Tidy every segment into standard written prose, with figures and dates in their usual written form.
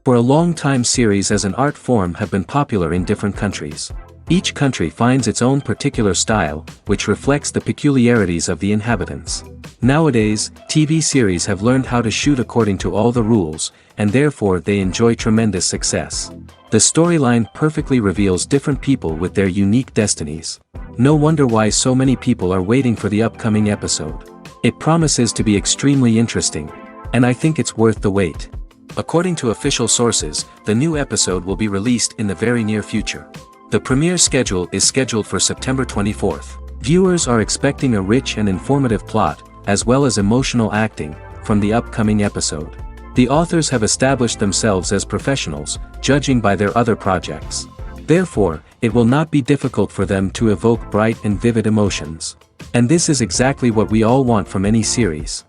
For a long time, series as an art form have been popular in different countries. Each country finds its own particular style, which reflects the peculiarities of the inhabitants. Nowadays, TV series have learned how to shoot according to all the rules, and therefore they enjoy tremendous success. The storyline perfectly reveals different people with their unique destinies. No wonder why so many people are waiting for the upcoming episode. It promises to be extremely interesting, and I think it's worth the wait. According to official sources, the new episode will be released in the very near future. The premiere schedule is scheduled for September 24th. Viewers are expecting a rich and informative plot, as well as emotional acting, from the upcoming episode. The authors have established themselves as professionals, judging by their other projects. Therefore, it will not be difficult for them to evoke bright and vivid emotions. And this is exactly what we all want from any series.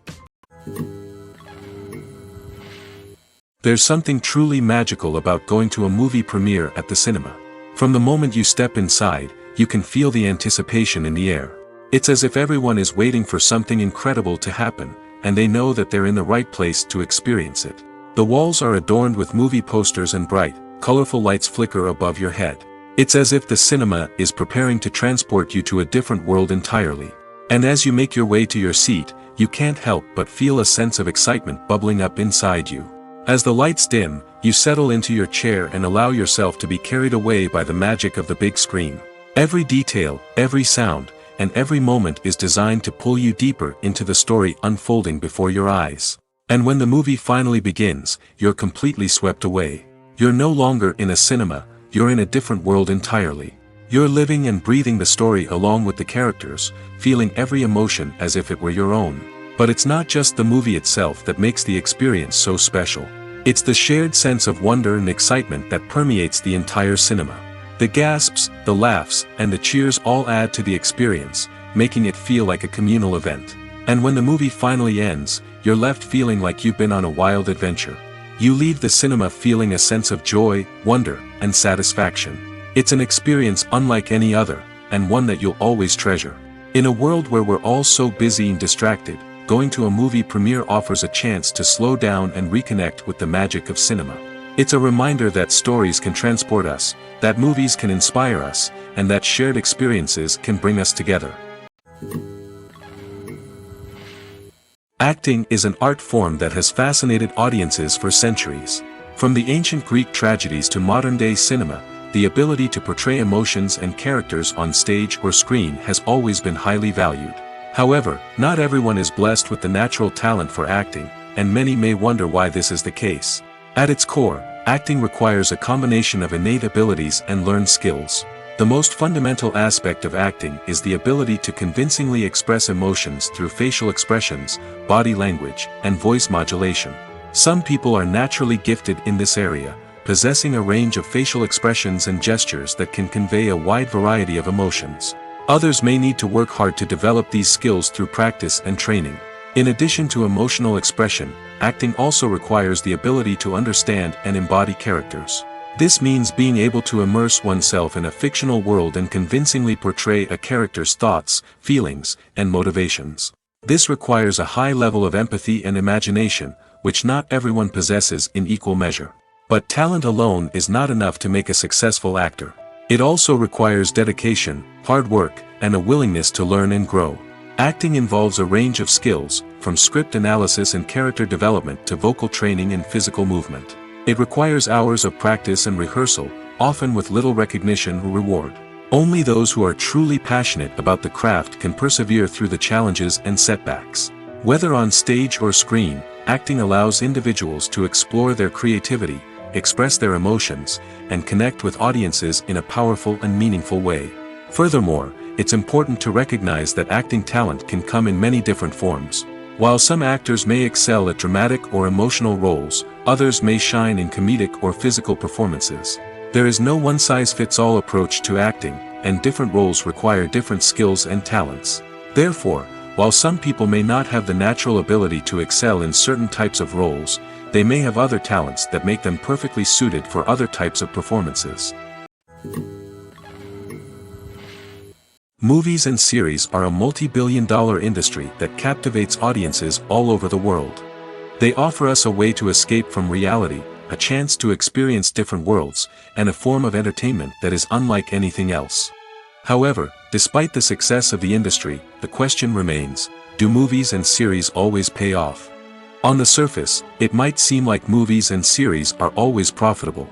There's something truly magical about going to a movie premiere at the cinema. From the moment you step inside, you can feel the anticipation in the air. It's as if everyone is waiting for something incredible to happen, and they know that they're in the right place to experience it. The walls are adorned with movie posters and bright, colorful lights flicker above your head. It's as if the cinema is preparing to transport you to a different world entirely. And as you make your way to your seat, you can't help but feel a sense of excitement bubbling up inside you. As the lights dim, you settle into your chair and allow yourself to be carried away by the magic of the big screen. Every detail, every sound, and every moment is designed to pull you deeper into the story unfolding before your eyes. And when the movie finally begins, you're completely swept away. You're no longer in a cinema, you're in a different world entirely. You're living and breathing the story along with the characters, feeling every emotion as if it were your own. But it's not just the movie itself that makes the experience so special. It's the shared sense of wonder and excitement that permeates the entire cinema. The gasps, the laughs, and the cheers all add to the experience, making it feel like a communal event. And when the movie finally ends, you're left feeling like you've been on a wild adventure. You leave the cinema feeling a sense of joy, wonder, and satisfaction. It's an experience unlike any other, and one that you'll always treasure. In a world where we're all so busy and distracted, going to a movie premiere offers a chance to slow down and reconnect with the magic of cinema. It's a reminder that stories can transport us, that movies can inspire us, and that shared experiences can bring us together. Acting is an art form that has fascinated audiences for centuries. From the ancient Greek tragedies to modern-day cinema, the ability to portray emotions and characters on stage or screen has always been highly valued. However, not everyone is blessed with the natural talent for acting, and many may wonder why this is the case. At its core, acting requires a combination of innate abilities and learned skills. The most fundamental aspect of acting is the ability to convincingly express emotions through facial expressions, body language, and voice modulation. Some people are naturally gifted in this area, possessing a range of facial expressions and gestures that can convey a wide variety of emotions. Others may need to work hard to develop these skills through practice and training. In addition to emotional expression, acting also requires the ability to understand and embody characters. This means being able to immerse oneself in a fictional world and convincingly portray a character's thoughts, feelings, and motivations. This requires a high level of empathy and imagination, which not everyone possesses in equal measure. But talent alone is not enough to make a successful actor. It also requires dedication, hard work, and a willingness to learn and grow. Acting involves a range of skills, from script analysis and character development to vocal training and physical movement. It requires hours of practice and rehearsal, often with little recognition or reward. Only those who are truly passionate about the craft can persevere through the challenges and setbacks. Whether on stage or screen, acting allows individuals to explore their creativity, express their emotions, and connect with audiences in a powerful and meaningful way. Furthermore, it's important to recognize that acting talent can come in many different forms. While some actors may excel at dramatic or emotional roles, others may shine in comedic or physical performances. There is no one-size-fits-all approach to acting, and different roles require different skills and talents. Therefore, while some people may not have the natural ability to excel in certain types of roles, they may have other talents that make them perfectly suited for other types of performances. Movies and series are a multi-billion-dollar industry that captivates audiences all over the world. They offer us a way to escape from reality, a chance to experience different worlds, and a form of entertainment that is unlike anything else. However, despite the success of the industry, the question remains, do movies and series always pay off? On the surface, it might seem like movies and series are always profitable.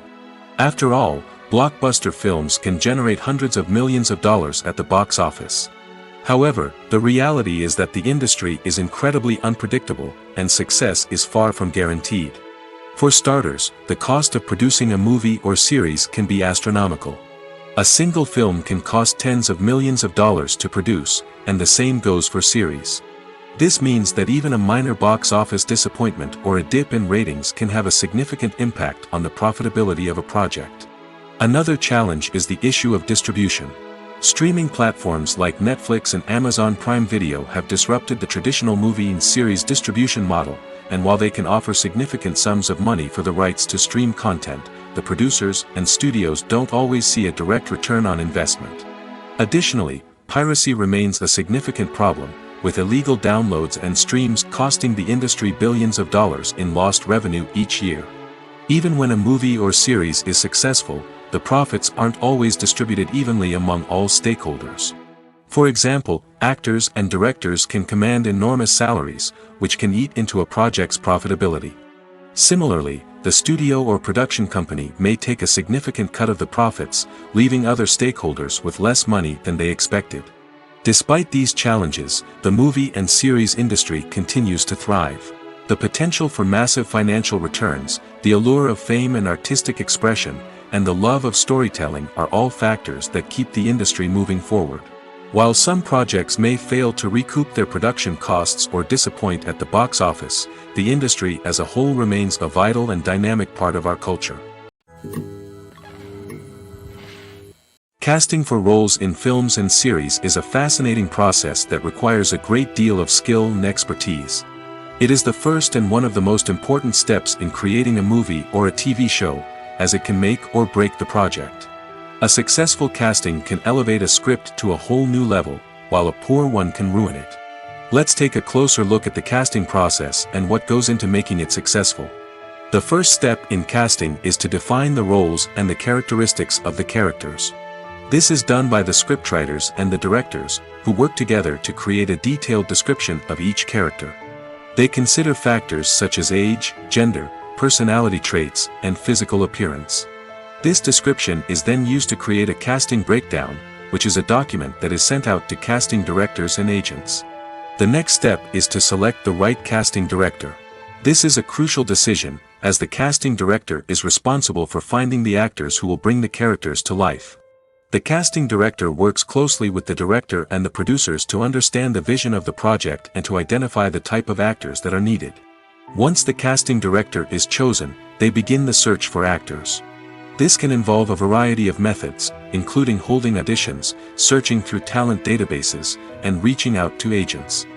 After all, blockbuster films can generate hundreds of millions of dollars at the box office. However, the reality is that the industry is incredibly unpredictable, and success is far from guaranteed. For starters, the cost of producing a movie or series can be astronomical. A single film can cost tens of millions of dollars to produce, and the same goes for series. This means that even a minor box office disappointment or a dip in ratings can have a significant impact on the profitability of a project. Another challenge is the issue of distribution. Streaming platforms like Netflix and Amazon Prime Video have disrupted the traditional movie and series distribution model, and while they can offer significant sums of money for the rights to stream content, the producers and studios don't always see a direct return on investment. Additionally, piracy remains a significant problem, with illegal downloads and streams costing the industry billions of dollars in lost revenue each year. Even when a movie or series is successful, the profits aren't always distributed evenly among all stakeholders. For example, actors and directors can command enormous salaries, which can eat into a project's profitability. Similarly, the studio or production company may take a significant cut of the profits, leaving other stakeholders with less money than they expected. Despite these challenges, the movie and series industry continues to thrive. The potential for massive financial returns, the allure of fame and artistic expression, and the love of storytelling are all factors that keep the industry moving forward. While some projects may fail to recoup their production costs or disappoint at the box office, the industry as a whole remains a vital and dynamic part of our culture. Casting for roles in films and series is a fascinating process that requires a great deal of skill and expertise. It is the first and one of the most important steps in creating a movie or a TV show, as it can make or break the project. A successful casting can elevate a script to a whole new level, while a poor one can ruin it. Let's take a closer look at the casting process and what goes into making it successful. The first step in casting is to define the roles and the characteristics of the characters. This is done by the scriptwriters and the directors, who work together to create a detailed description of each character. They consider factors such as age, gender, personality traits, and physical appearance. This description is then used to create a casting breakdown, which is a document that is sent out to casting directors and agents. The next step is to select the right casting director. This is a crucial decision, as the casting director is responsible for finding the actors who will bring the characters to life. The casting director works closely with the director and the producers to understand the vision of the project and to identify the type of actors that are needed. Once the casting director is chosen, they begin the search for actors. This can involve a variety of methods, including holding auditions, searching through talent databases, and reaching out to agents.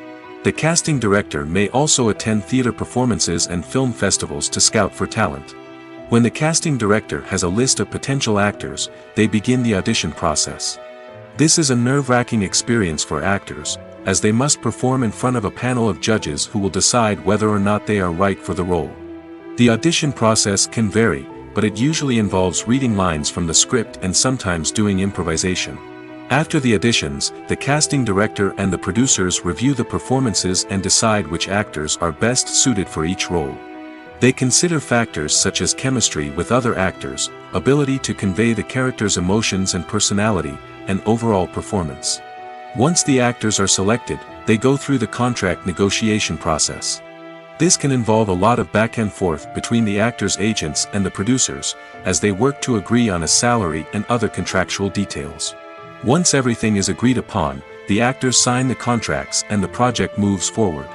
The casting director may also attend theater performances and film festivals to scout for talent. When the casting director has a list of potential actors, they begin the audition process. This is a nerve-wracking experience for actors, as they must perform in front of a panel of judges who will decide whether or not they are right for the role. The audition process can vary, but it usually involves reading lines from the script and sometimes doing improvisation. After the auditions, the casting director and the producers review the performances and decide which actors are best suited for each role. They consider factors such as chemistry with other actors, ability to convey the character's emotions and personality, and overall performance. Once the actors are selected, they go through the contract negotiation process. This can involve a lot of back and forth between the actors' agents and the producers, as they work to agree on a salary and other contractual details. Once everything is agreed upon, the actors sign the contracts and the project moves forward.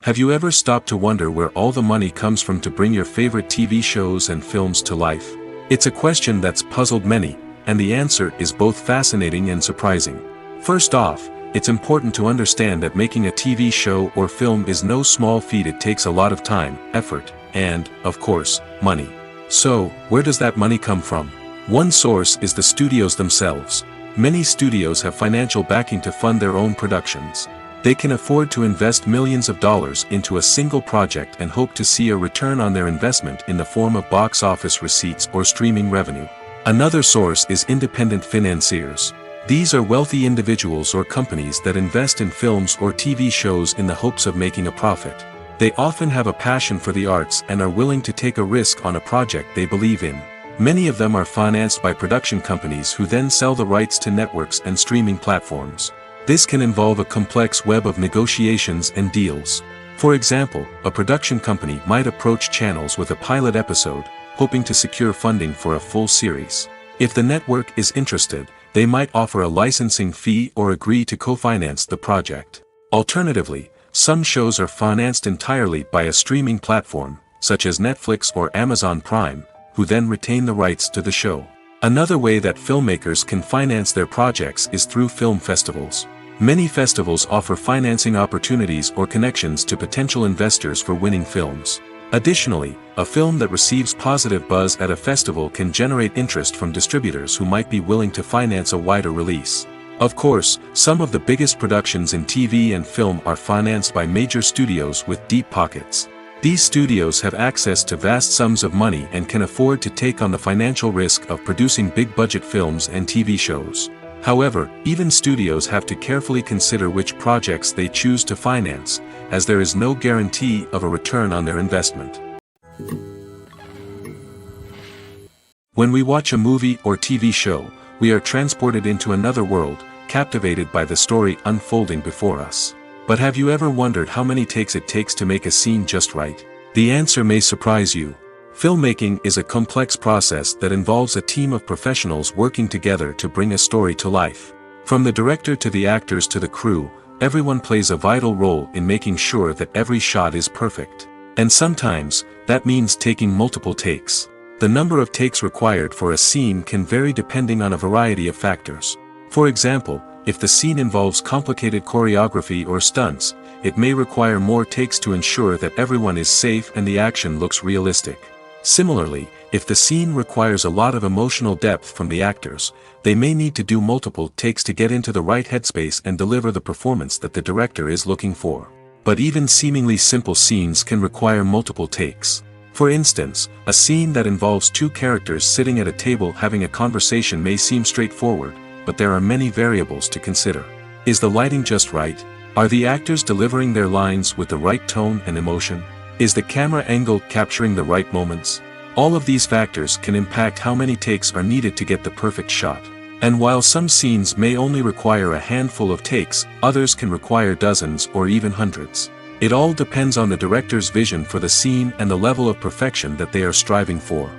Have you ever stopped to wonder where all the money comes from to bring your favorite TV shows and films to life? It's a question that's puzzled many, and the answer is both fascinating and surprising. First off, it's important to understand that making a TV show or film is no small feat. It takes a lot of time, effort, and, of course, money. So, where does that money come from? One source is the studios themselves. Many studios have financial backing to fund their own productions. They can afford to invest millions of dollars into a single project and hope to see a return on their investment in the form of box office receipts or streaming revenue. Another source is independent financiers. These are wealthy individuals or companies that invest in films or TV shows in the hopes of making a profit. They often have a passion for the arts and are willing to take a risk on a project they believe in. Many of them are financed by production companies who then sell the rights to networks and streaming platforms. This can involve a complex web of negotiations and deals. For example, a production company might approach channels with a pilot episode, hoping to secure funding for a full series. If the network is interested, they might offer a licensing fee or agree to co-finance the project. Alternatively, some shows are financed entirely by a streaming platform, such as Netflix or Amazon Prime, who then retain the rights to the show. Another way that filmmakers can finance their projects is through film festivals. Many festivals offer financing opportunities or connections to potential investors for winning films. Additionally, a film that receives positive buzz at a festival can generate interest from distributors who might be willing to finance a wider release. Of course, some of the biggest productions in TV and film are financed by major studios with deep pockets. These studios have access to vast sums of money and can afford to take on the financial risk of producing big-budget films and TV shows. However, even studios have to carefully consider which projects they choose to finance, as there is no guarantee of a return on their investment. When we watch a movie or TV show, we are transported into another world, captivated by the story unfolding before us. But have you ever wondered how many takes it takes to make a scene just right? The answer may surprise you. Filmmaking is a complex process that involves a team of professionals working together to bring a story to life. From the director to the actors to the crew, everyone plays a vital role in making sure that every shot is perfect. And sometimes, that means taking multiple takes. The number of takes required for a scene can vary depending on a variety of factors. For example, if the scene involves complicated choreography or stunts, it may require more takes to ensure that everyone is safe and the action looks realistic. Similarly, if the scene requires a lot of emotional depth from the actors, they may need to do multiple takes to get into the right headspace and deliver the performance that the director is looking for. But even seemingly simple scenes can require multiple takes. For instance, a scene that involves two characters sitting at a table having a conversation may seem straightforward, but there are many variables to consider. Is the lighting just right? Are the actors delivering their lines with the right tone and emotion? Is the camera angle capturing the right moments? All of these factors can impact how many takes are needed to get the perfect shot. And while some scenes may only require a handful of takes, others can require dozens or even hundreds. It all depends on the director's vision for the scene and the level of perfection that they are striving for.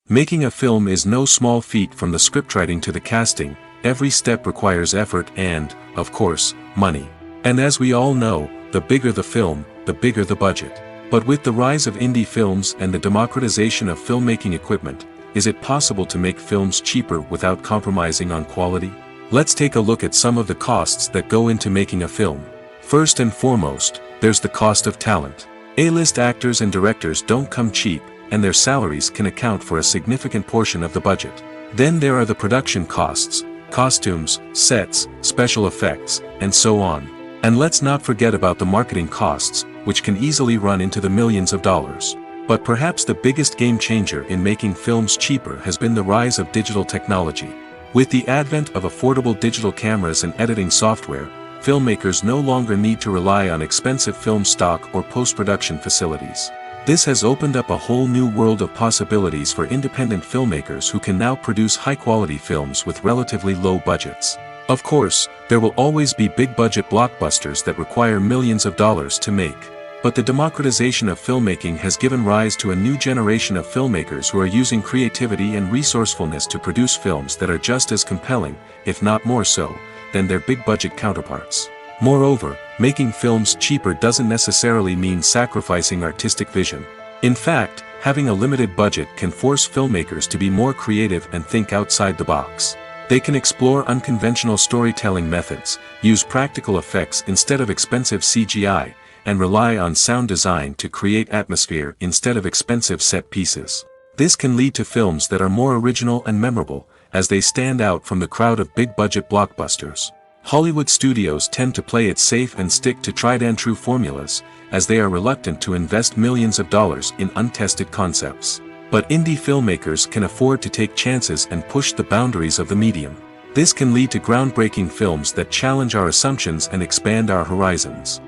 Making a film is no small feat. From the scriptwriting to the casting, every step requires effort and, of course, money. And as we all know, the bigger the film, the bigger the budget. But with the rise of indie films and the democratization of filmmaking equipment, is it possible to make films cheaper without compromising on quality? Let's take a look at some of the costs that go into making a film. First and foremost, there's the cost of talent. A-list actors and directors don't come cheap, and their salaries can account for a significant portion of the budget. Then there are the production costs, costumes, sets, special effects, and so on. And let's not forget about the marketing costs, which can easily run into the millions of dollars. But perhaps the biggest game changer in making films cheaper has been the rise of digital technology. With the advent of affordable digital cameras and editing software, filmmakers no longer need to rely on expensive film stock or post-production facilities. This has opened up a whole new world of possibilities for independent filmmakers who can now produce high-quality films with relatively low budgets. Of course, there will always be big-budget blockbusters that require millions of dollars to make. But the democratization of filmmaking has given rise to a new generation of filmmakers who are using creativity and resourcefulness to produce films that are just as compelling, if not more so, than their big-budget counterparts. Moreover, making films cheaper doesn't necessarily mean sacrificing artistic vision. In fact, having a limited budget can force filmmakers to be more creative and think outside the box. They can explore unconventional storytelling methods, use practical effects instead of expensive CGI, and rely on sound design to create atmosphere instead of expensive set pieces. This can lead to films that are more original and memorable, as they stand out from the crowd of big-budget blockbusters. Hollywood studios tend to play it safe and stick to tried-and-true formulas, as they are reluctant to invest millions of dollars in untested concepts. But indie filmmakers can afford to take chances and push the boundaries of the medium. This can lead to groundbreaking films that challenge our assumptions and expand our horizons.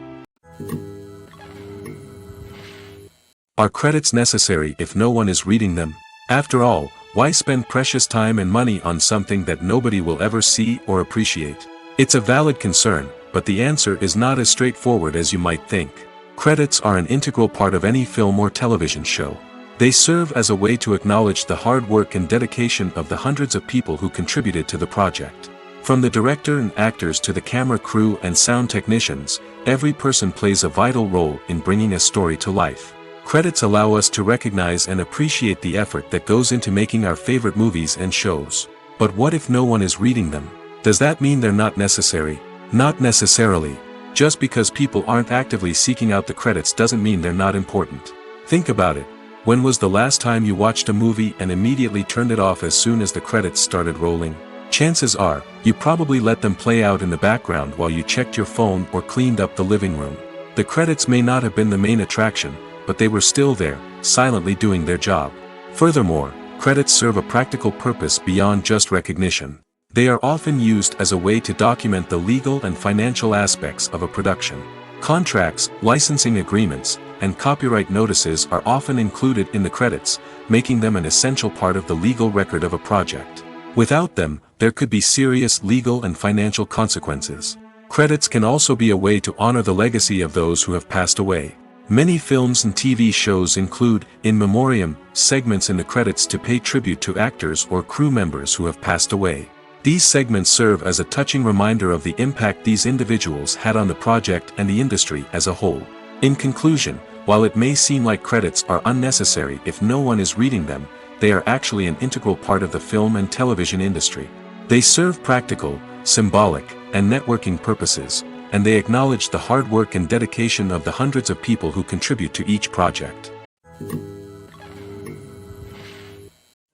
Are credits necessary if no one is reading them? After all, why spend precious time and money on something that nobody will ever see or appreciate? It's a valid concern, but the answer is not as straightforward as you might think. Credits are an integral part of any film or television show. They serve as a way to acknowledge the hard work and dedication of the hundreds of people who contributed to the project. From the director and actors to the camera crew and sound technicians, every person plays a vital role in bringing a story to life. Credits allow us to recognize and appreciate the effort that goes into making our favorite movies and shows. But what if no one is reading them? Does that mean they're not necessary? Not necessarily. Just because people aren't actively seeking out the credits doesn't mean they're not important. Think about it. When was the last time you watched a movie and immediately turned it off as soon as the credits started rolling? Chances are, you probably let them play out in the background while you checked your phone or cleaned up the living room. The credits may not have been the main attraction, but they were still there, silently doing their job. Furthermore, credits serve a practical purpose beyond just recognition. They are often used as a way to document the legal and financial aspects of a production. Contracts, licensing agreements, and copyright notices are often included in the credits, making them an essential part of the legal record of a project. Without them, there could be serious legal and financial consequences. Credits can also be a way to honor the legacy of those who have passed away. Many films and TV shows include, in memoriam, segments in the credits to pay tribute to actors or crew members who have passed away. These segments serve as a touching reminder of the impact these individuals had on the project and the industry as a whole. In conclusion, while it may seem like credits are unnecessary if no one is reading them, they are actually an integral part of the film and television industry. They serve practical, symbolic, and networking purposes, and they acknowledge the hard work and dedication of the hundreds of people who contribute to each project.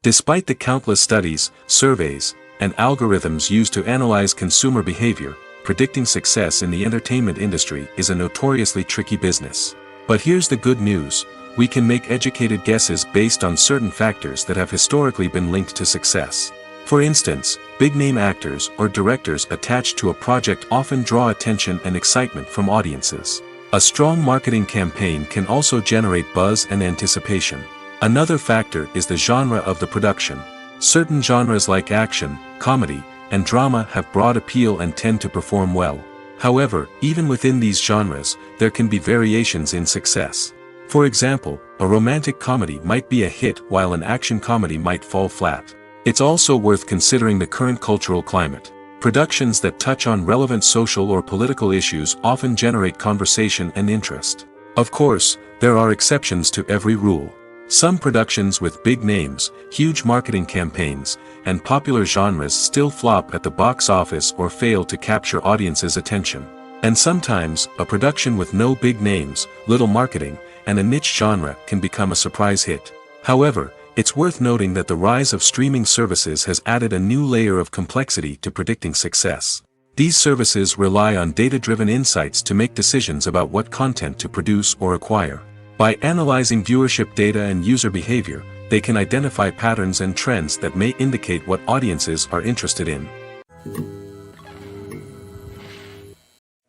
Despite the countless studies, surveys, and algorithms used to analyze consumer behavior, predicting success in the entertainment industry is a notoriously tricky business. But here's the good news: we can make educated guesses based on certain factors that have historically been linked to success. For instance, big-name actors or directors attached to a project often draw attention and excitement from audiences. A strong marketing campaign can also generate buzz and anticipation. Another factor is the genre of the production. Certain genres like action, comedy, and drama have broad appeal and tend to perform well. However, even within these genres, there can be variations in success. For example, a romantic comedy might be a hit while an action comedy might fall flat. It's also worth considering the current cultural climate. Productions that touch on relevant social or political issues often generate conversation and interest. Of course, there are exceptions to every rule. Some productions with big names, huge marketing campaigns, and popular genres still flop at the box office or fail to capture audiences' attention. And sometimes, a production with no big names, little marketing, and a niche genre can become a surprise hit. However, it's worth noting that the rise of streaming services has added a new layer of complexity to predicting success. These services rely on data-driven insights to make decisions about what content to produce or acquire. By analyzing viewership data and user behavior, they can identify patterns and trends that may indicate what audiences are interested in.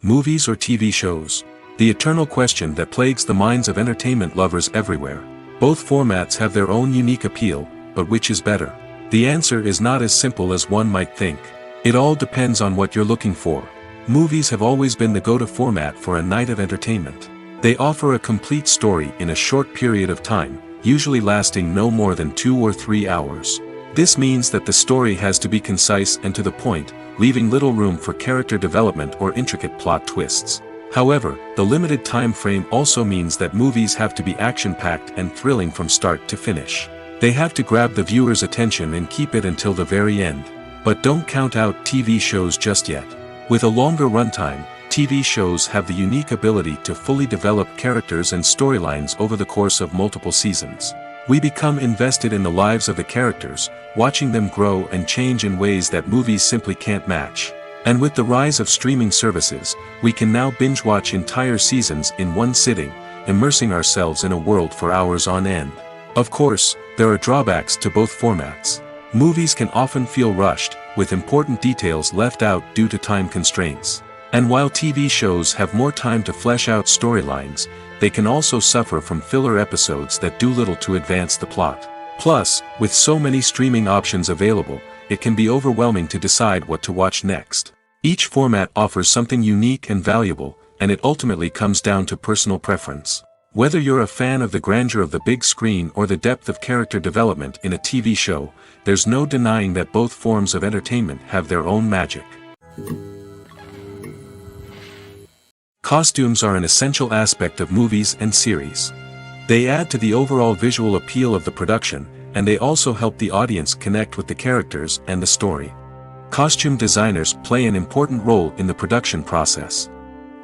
Movies or TV shows? The eternal question that plagues the minds of entertainment lovers everywhere. Both formats have their own unique appeal, but which is better? The answer is not as simple as one might think. It all depends on what you're looking for. Movies have always been the go-to format for a night of entertainment. They offer a complete story in a short period of time, usually lasting no more than 2 or 3 hours. This means that the story has to be concise and to the point, leaving little room for character development or intricate plot twists. However, the limited time frame also means that movies have to be action-packed and thrilling from start to finish. They have to grab the viewer's attention and keep it until the very end. But don't count out TV shows just yet. With a longer runtime, TV shows have the unique ability to fully develop characters and storylines over the course of multiple seasons. We become invested in the lives of the characters, watching them grow and change in ways that movies simply can't match. And with the rise of streaming services, we can now binge-watch entire seasons in one sitting, immersing ourselves in a world for hours on end. Of course, there are drawbacks to both formats. Movies can often feel rushed, with important details left out due to time constraints. And while TV shows have more time to flesh out storylines, they can also suffer from filler episodes that do little to advance the plot. Plus, with so many streaming options available, it can be overwhelming to decide what to watch next. Each format offers something unique and valuable, and it ultimately comes down to personal preference. Whether you're a fan of the grandeur of the big screen or the depth of character development in a TV show, there's no denying that both forms of entertainment have their own magic. Costumes are an essential aspect of movies and series. They add to the overall visual appeal of the production, and they also help the audience connect with the characters and the story. Costume designers play an important role in the production process.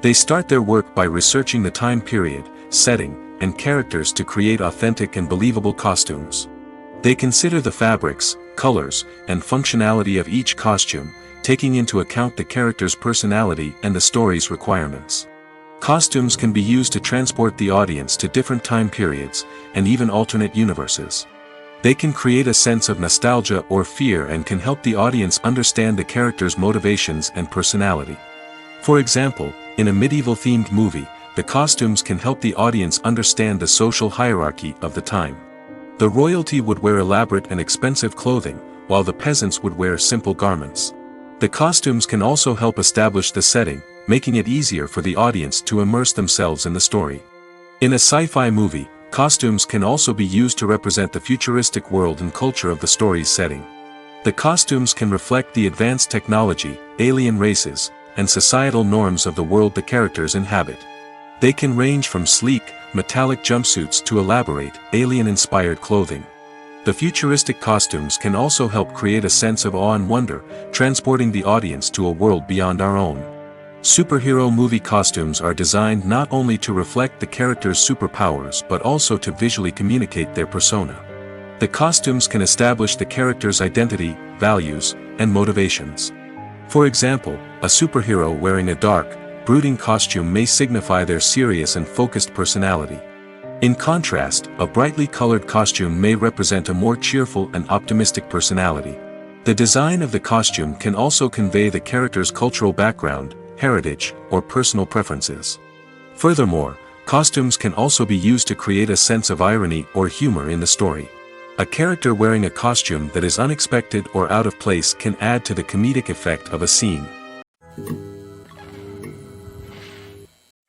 They start their work by researching the time period, setting, and characters to create authentic and believable costumes. They consider the fabrics, colors, and functionality of each costume, taking into account the character's personality and the story's requirements. Costumes can be used to transport the audience to different time periods, and even alternate universes. They can create a sense of nostalgia or fear and can help the audience understand the character's motivations and personality. For example, in a medieval-themed movie, the costumes can help the audience understand the social hierarchy of the time. The royalty would wear elaborate and expensive clothing, while the peasants would wear simple garments. The costumes can also help establish the setting, making it easier for the audience to immerse themselves in the story. In a sci-fi movie, costumes can also be used to represent the futuristic world and culture of the story's setting. The costumes can reflect the advanced technology, alien races, and societal norms of the world the characters inhabit. They can range from sleek, metallic jumpsuits to elaborate, alien-inspired clothing. The futuristic costumes can also help create a sense of awe and wonder, transporting the audience to a world beyond our own. Superhero movie costumes are designed not only to reflect the character's superpowers but also to visually communicate their persona. The costumes can establish the character's identity, values, and motivations. For example, a superhero wearing a dark, brooding costume may signify their serious and focused personality. In contrast, a brightly colored costume may represent a more cheerful and optimistic personality. The design of the costume can also convey the character's cultural background, heritage, or personal preferences. Furthermore, costumes can also be used to create a sense of irony or humor in the story. A character wearing a costume that is unexpected or out of place can add to the comedic effect of a scene.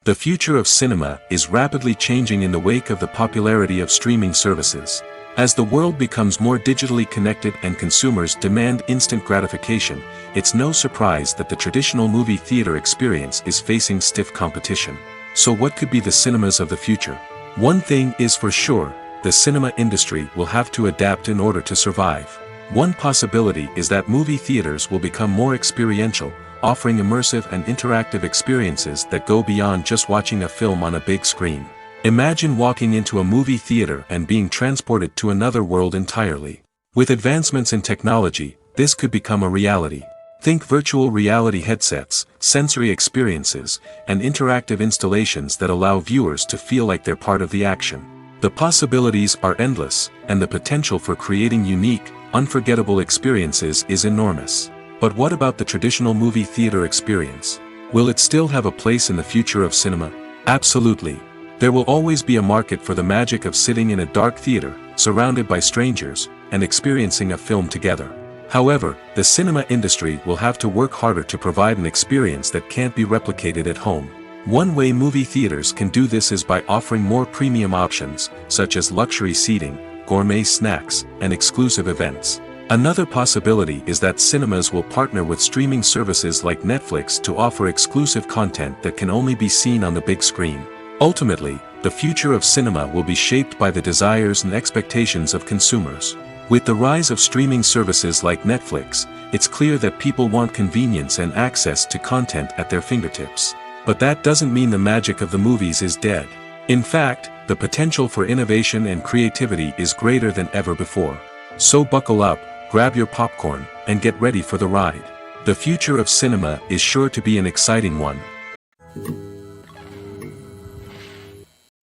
The future of cinema is rapidly changing in the wake of the popularity of streaming services. As the world becomes more digitally connected and consumers demand instant gratification, it's no surprise that the traditional movie theater experience is facing stiff competition. So what could be the cinemas of the future? One thing is for sure, the cinema industry will have to adapt in order to survive. One possibility is that movie theaters will become more experiential, offering immersive and interactive experiences that go beyond just watching a film on a big screen. Imagine walking into a movie theater and being transported to another world entirely. With advancements in technology, this could become a reality. Think virtual reality headsets, sensory experiences, and interactive installations that allow viewers to feel like they're part of the action. The possibilities are endless, and the potential for creating unique, unforgettable experiences is enormous. But what about the traditional movie theater experience? Will it still have a place in the future of cinema? Absolutely. There will always be a market for the magic of sitting in a dark theater, surrounded by strangers, and experiencing a film together. However, the cinema industry will have to work harder to provide an experience that can't be replicated at home. One way movie theaters can do this is by offering more premium options, such as luxury seating, gourmet snacks, and exclusive events. Another possibility is that cinemas will partner with streaming services like Netflix to offer exclusive content that can only be seen on the big screen. Ultimately, the future of cinema will be shaped by the desires and expectations of consumers. With the rise of streaming services like Netflix, it's clear that people want convenience and access to content at their fingertips. But that doesn't mean the magic of the movies is dead. In fact, The potential for innovation and creativity is greater than ever before. So buckle up, grab your popcorn, and get ready for the ride. The future of cinema is sure to be an exciting one.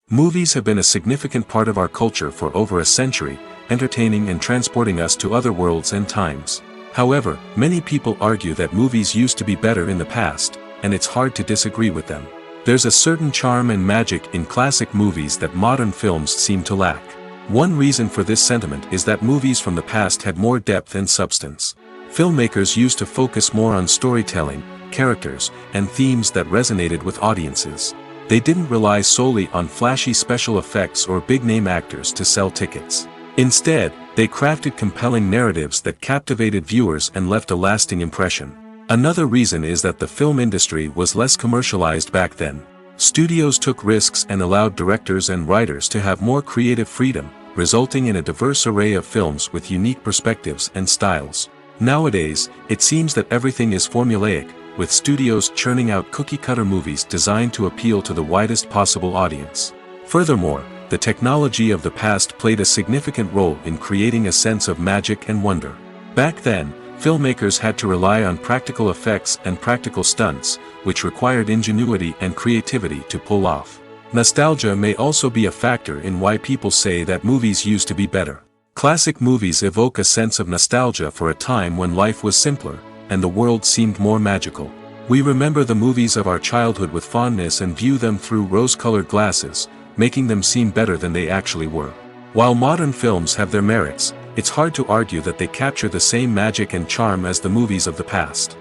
Movies have been a significant part of our culture for over a century, entertaining and transporting us to other worlds and times. However, many people argue that movies used to be better in the past, and it's hard to disagree with them. There's a certain charm and magic in classic movies that modern films seem to lack. One reason for this sentiment is that movies from the past had more depth and substance. Filmmakers used to focus more on storytelling, characters, and themes that resonated with audiences. They didn't rely solely on flashy special effects or big-name actors to sell tickets. Instead, they crafted compelling narratives that captivated viewers and left a lasting impression. Another reason is that the film industry was less commercialized back then. Studios took risks and allowed directors and writers to have more creative freedom, resulting in a diverse array of films with unique perspectives and styles. Nowadays, it seems that everything is formulaic, with studios churning out cookie-cutter movies designed to appeal to the widest possible audience. Furthermore, the technology of the past played a significant role in creating a sense of magic and wonder. Back then, filmmakers had to rely on practical effects and practical stunts, which required ingenuity and creativity to pull off. Nostalgia may also be a factor in why people say that movies used to be better. Classic movies evoke a sense of nostalgia for a time when life was simpler, and the world seemed more magical. We remember the movies of our childhood with fondness and view them through rose-colored glasses, making them seem better than they actually were. While modern films have their merits, it's hard to argue that they capture the same magic and charm as the movies of the past.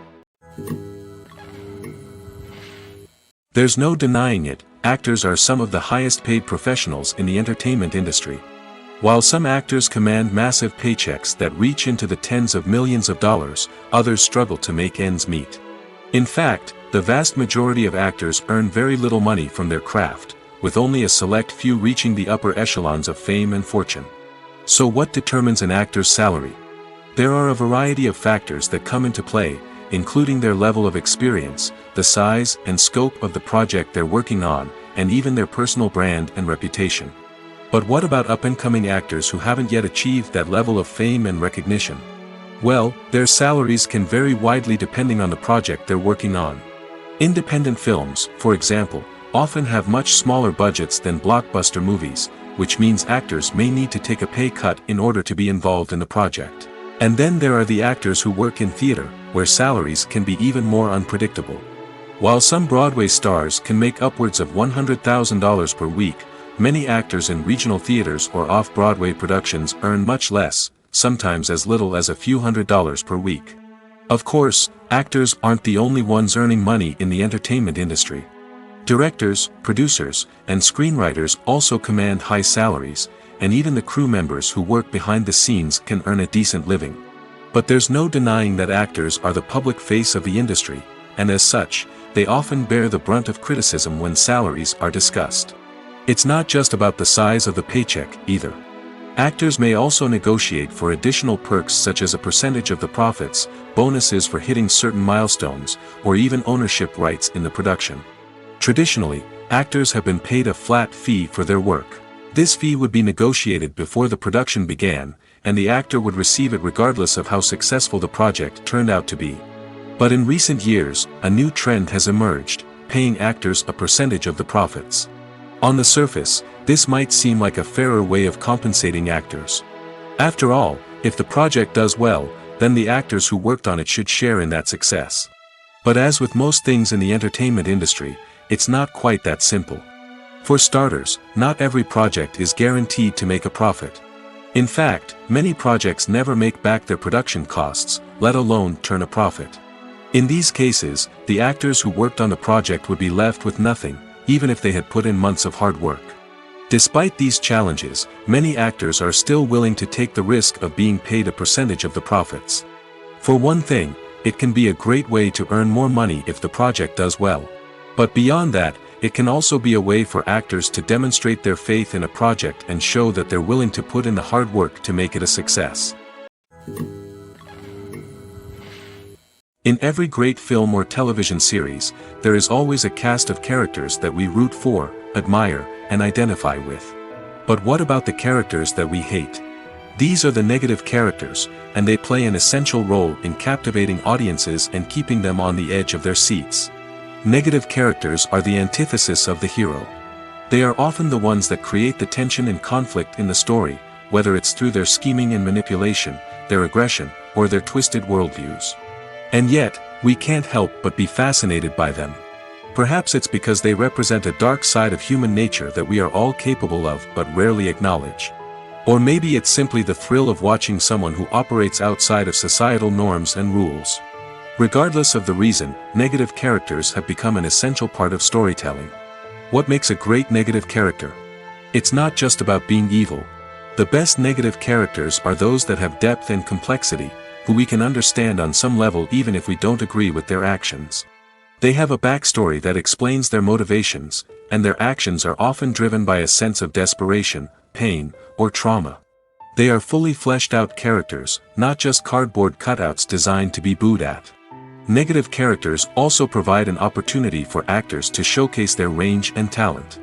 There's no denying it, actors are some of the highest-paid professionals in the entertainment industry. While some actors command massive paychecks that reach into the tens of millions of dollars, others struggle to make ends meet. In fact, the vast majority of actors earn very little money from their craft, with only a select few reaching the upper echelons of fame and fortune. So what determines an actor's salary? There are a variety of factors that come into play, including their level of experience, the size and scope of the project they're working on, and even their personal brand and reputation. But what about up-and-coming actors who haven't yet achieved that level of fame and recognition? Well, their salaries can vary widely depending on the project they're working on. Independent films, for example, often have much smaller budgets than blockbuster movies, which means actors may need to take a pay cut in order to be involved in the project. And then there are the actors who work in theater, where salaries can be even more unpredictable. While some Broadway stars can make upwards of $100,000 per week, many actors in regional theaters or off-Broadway productions earn much less, sometimes as little as a few $100s per week. Of course, actors aren't the only ones earning money in the entertainment industry. Directors, producers, and screenwriters also command high salaries, and even the crew members who work behind the scenes can earn a decent living. But there's no denying that actors are the public face of the industry, and as such, they often bear the brunt of criticism when salaries are discussed. It's not just about the size of the paycheck, either. Actors may also negotiate for additional perks such as a percentage of the profits, bonuses for hitting certain milestones, or even ownership rights in the production. Traditionally, actors have been paid a flat fee for their work. This fee would be negotiated before the production began, and the actor would receive it regardless of how successful the project turned out to be. But in recent years, a new trend has emerged, paying actors a percentage of the profits. On the surface, this might seem like a fairer way of compensating actors. After all, if the project does well, then the actors who worked on it should share in that success. But as with most things in the entertainment industry, it's not quite that simple. For starters, not every project is guaranteed to make a profit. In fact, many projects never make back their production costs, let alone turn a profit. In these cases, the actors who worked on the project would be left with nothing, even if they had put in months of hard work. Despite these challenges, many actors are still willing to take the risk of being paid a percentage of the profits. For one thing, it can be a great way to earn more money if the project does well. But beyond that, it can also be a way for actors to demonstrate their faith in a project and show that they're willing to put in the hard work to make it a success. In every great film or television series, there is always a cast of characters that we root for, admire, and identify with. But what about the characters that we hate? These are the negative characters, and they play an essential role in captivating audiences and keeping them on the edge of their seats. Negative characters are the antithesis of the hero. They are often the ones that create the tension and conflict in the story, whether it's through their scheming and manipulation, their aggression, or their twisted worldviews. And yet, we can't help but be fascinated by them. Perhaps it's because they represent a dark side of human nature that we are all capable of but rarely acknowledge. Or maybe it's simply the thrill of watching someone who operates outside of societal norms and rules. Regardless of the reason, negative characters have become an essential part of storytelling. What makes a great negative character? It's not just about being evil. The best negative characters are those that have depth and complexity, who we can understand on some level even if we don't agree with their actions. They have a backstory that explains their motivations, and their actions are often driven by a sense of desperation, pain, or trauma. They are fully fleshed out characters, not just cardboard cutouts designed to be booed at. Negative characters also provide an opportunity for actors to showcase their range and talent.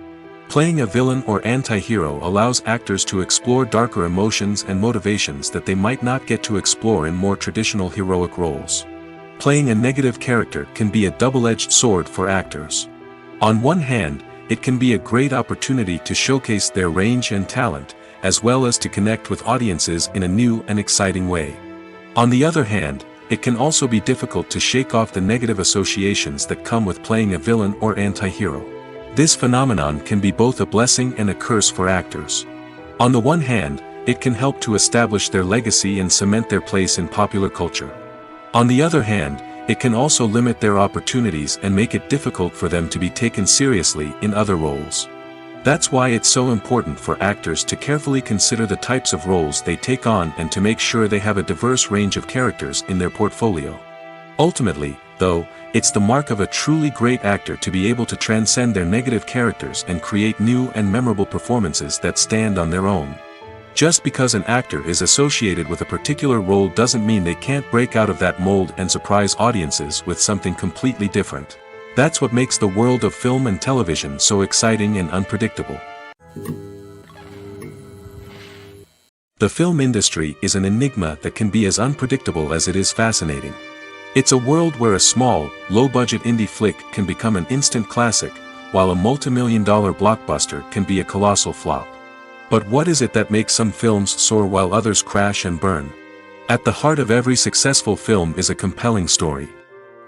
Playing a villain or anti-hero allows actors to explore darker emotions and motivations that they might not get to explore in more traditional heroic roles. Playing a negative character can be a double-edged sword for actors. On one hand, it can be a great opportunity to showcase their range and talent, as well as to connect with audiences in a new and exciting way. On the other hand, it can also be difficult to shake off the negative associations that come with playing a villain or anti-hero. This phenomenon can be both a blessing and a curse for actors. On the one hand, it can help to establish their legacy and cement their place in popular culture. On the other hand, it can also limit their opportunities and make it difficult for them to be taken seriously in other roles. That's why it's so important for actors to carefully consider the types of roles they take on and to make sure they have a diverse range of characters in their portfolio. Ultimately, though, it's the mark of a truly great actor to be able to transcend their negative characters and create new and memorable performances that stand on their own. Just because an actor is associated with a particular role doesn't mean they can't break out of that mold and surprise audiences with something completely different. That's what makes the world of film and television so exciting and unpredictable. The film industry is an enigma that can be as unpredictable as it is fascinating. It's a world where a small, low-budget indie flick can become an instant classic, while a multi-million-dollar blockbuster can be a colossal flop. But what is it that makes some films soar while others crash and burn? At the heart of every successful film is a compelling story.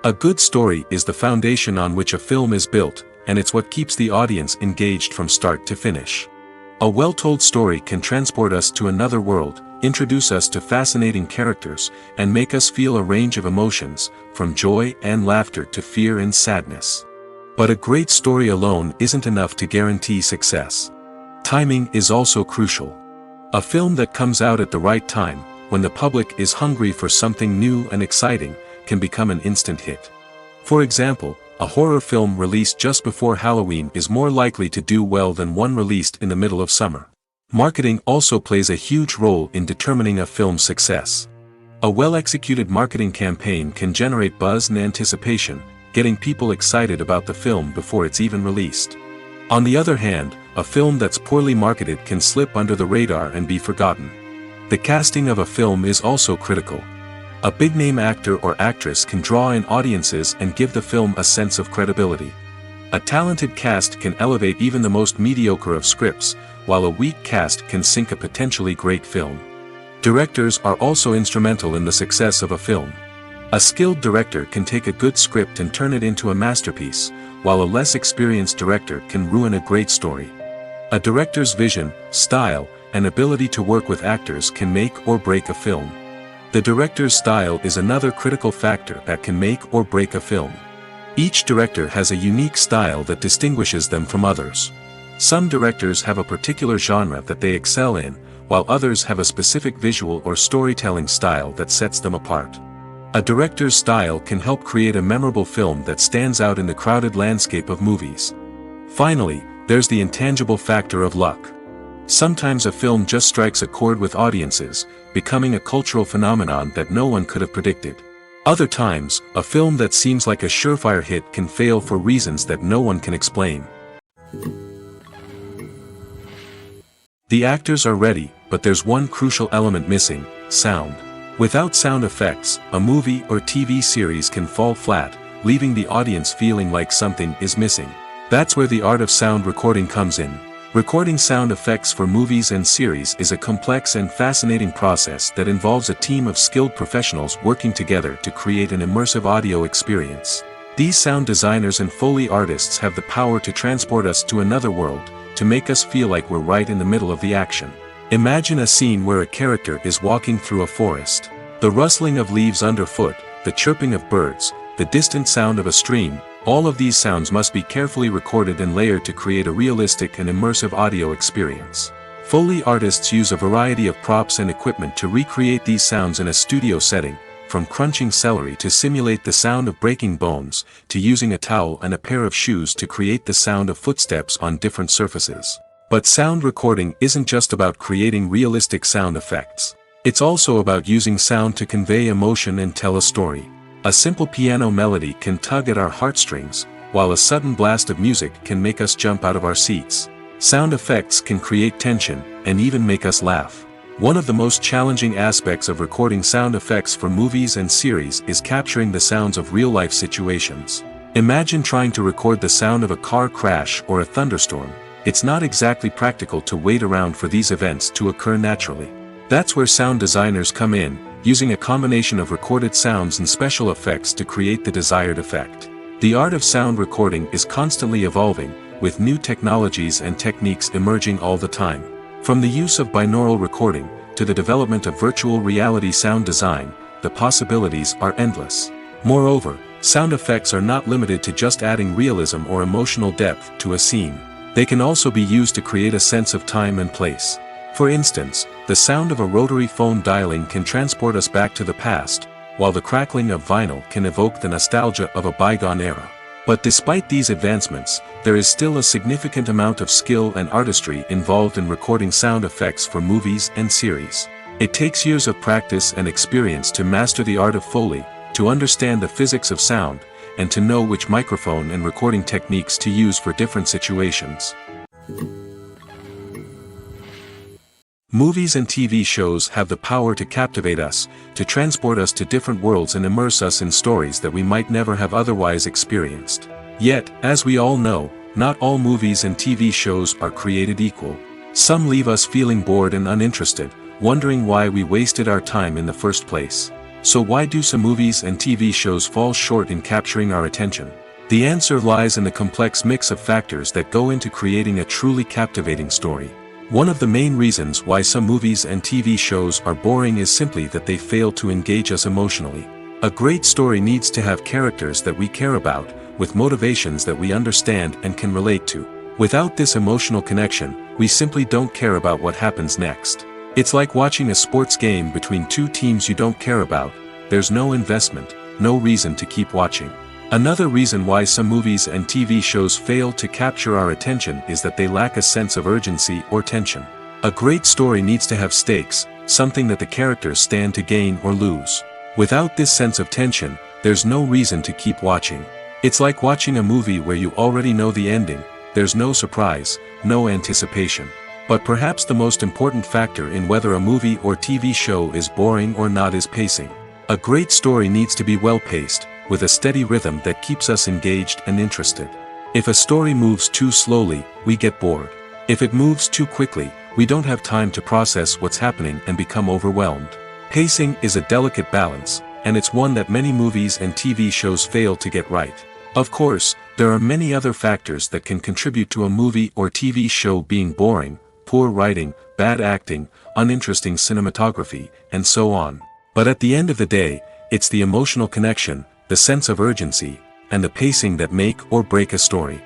A good story is the foundation on which a film is built, and it's what keeps the audience engaged from start to finish. A well-told story can transport us to another world, introduce us to fascinating characters, and make us feel a range of emotions, from joy and laughter to fear and sadness. But a great story alone isn't enough to guarantee success. Timing is also crucial. A film that comes out at the right time, when the public is hungry for something new and exciting, can become an instant hit. For example, a horror film released just before Halloween is more likely to do well than one released in the middle of summer. Marketing also plays a huge role in determining a film's success. A well-executed marketing campaign can generate buzz and anticipation, getting people excited about the film before it's even released. On the other hand, a film that's poorly marketed can slip under the radar and be forgotten. The casting of a film is also critical. A big-name actor or actress can draw in audiences and give the film a sense of credibility. A talented cast can elevate even the most mediocre of scripts, while a weak cast can sink a potentially great film. Directors are also instrumental in the success of a film. A skilled director can take a good script and turn it into a masterpiece, while a less experienced director can ruin a great story. A director's vision, style, and ability to work with actors can make or break a film. The director's style is another critical factor that can make or break a film. Each director has a unique style that distinguishes them from others. Some directors have a particular genre that they excel in, while others have a specific visual or storytelling style that sets them apart. A director's style can help create a memorable film that stands out in the crowded landscape of movies. Finally, there's the intangible factor of luck. Sometimes a film just strikes a chord with audiences, becoming a cultural phenomenon that no one could have predicted. Other times, a film that seems like a surefire hit can fail for reasons that no one can explain. The actors are ready, but there's one crucial element missing: sound. Without sound effects, a movie or TV series can fall flat, leaving the audience feeling like something is missing. That's where the art of sound recording comes in. Recording sound effects for movies and series is a complex and fascinating process that involves a team of skilled professionals working together to create an immersive audio experience. These sound designers and Foley artists have the power to transport us to another world, to make us feel like we're right in the middle of the action. Imagine a scene where a character is walking through a forest. The rustling of leaves underfoot, the chirping of birds, the distant sound of a stream, all of these sounds must be carefully recorded and layered to create a realistic and immersive audio experience. Foley artists use a variety of props and equipment to recreate these sounds in a studio setting, from crunching celery to simulate the sound of breaking bones, to using a towel and a pair of shoes to create the sound of footsteps on different surfaces. But sound recording isn't just about creating realistic sound effects. It's also about using sound to convey emotion and tell a story. A simple piano melody can tug at our heartstrings, while a sudden blast of music can make us jump out of our seats. Sound effects can create tension, and even make us laugh. One of the most challenging aspects of recording sound effects for movies and series is capturing the sounds of real-life situations. Imagine trying to record the sound of a car crash or a thunderstorm. It's not exactly practical to wait around for these events to occur naturally. That's where sound designers come in, using a combination of recorded sounds and special effects to create the desired effect. The art of sound recording is constantly evolving, with new technologies and techniques emerging all the time. From the use of binaural recording, to the development of virtual reality sound design, the possibilities are endless. Moreover, sound effects are not limited to just adding realism or emotional depth to a scene. They can also be used to create a sense of time and place. For instance, the sound of a rotary phone dialing can transport us back to the past, while the crackling of vinyl can evoke the nostalgia of a bygone era. But despite these advancements, there is still a significant amount of skill and artistry involved in recording sound effects for movies and series. It takes years of practice and experience to master the art of Foley, to understand the physics of sound, and to know which microphone and recording techniques to use for different situations. Movies and TV shows have the power to captivate us, to transport us to different worlds and immerse us in stories that we might never have otherwise experienced. Yet, as we all know, not all movies and TV shows are created equal. Some leave us feeling bored and uninterested, wondering why we wasted our time in the first place. So why do some movies and TV shows fall short in capturing our attention? The answer lies in the complex mix of factors that go into creating a truly captivating story. One of the main reasons why some movies and TV shows are boring is simply that they fail to engage us emotionally. A great story needs to have characters that we care about, with motivations that we understand and can relate to. Without this emotional connection, we simply don't care about what happens next. It's like watching a sports game between two teams you don't care about. There's no investment, no reason to keep watching. Another reason why some movies and TV shows fail to capture our attention is that they lack a sense of urgency or tension. A great story needs to have stakes, something that the characters stand to gain or lose. Without this sense of tension, there's no reason to keep watching. It's like watching a movie where you already know the ending. There's no surprise, no anticipation. But perhaps the most important factor in whether a movie or TV show is boring or not is pacing. A great story needs to be well-paced, with a steady rhythm that keeps us engaged and interested. If a story moves too slowly, we get bored. If it moves too quickly, we don't have time to process what's happening and become overwhelmed. Pacing is a delicate balance, and it's one that many movies and TV shows fail to get right. Of course, there are many other factors that can contribute to a movie or TV show being boring: poor writing, bad acting, uninteresting cinematography, and so on. But at the end of the day, it's the emotional connection, the sense of urgency, and the pacing that make or break a story.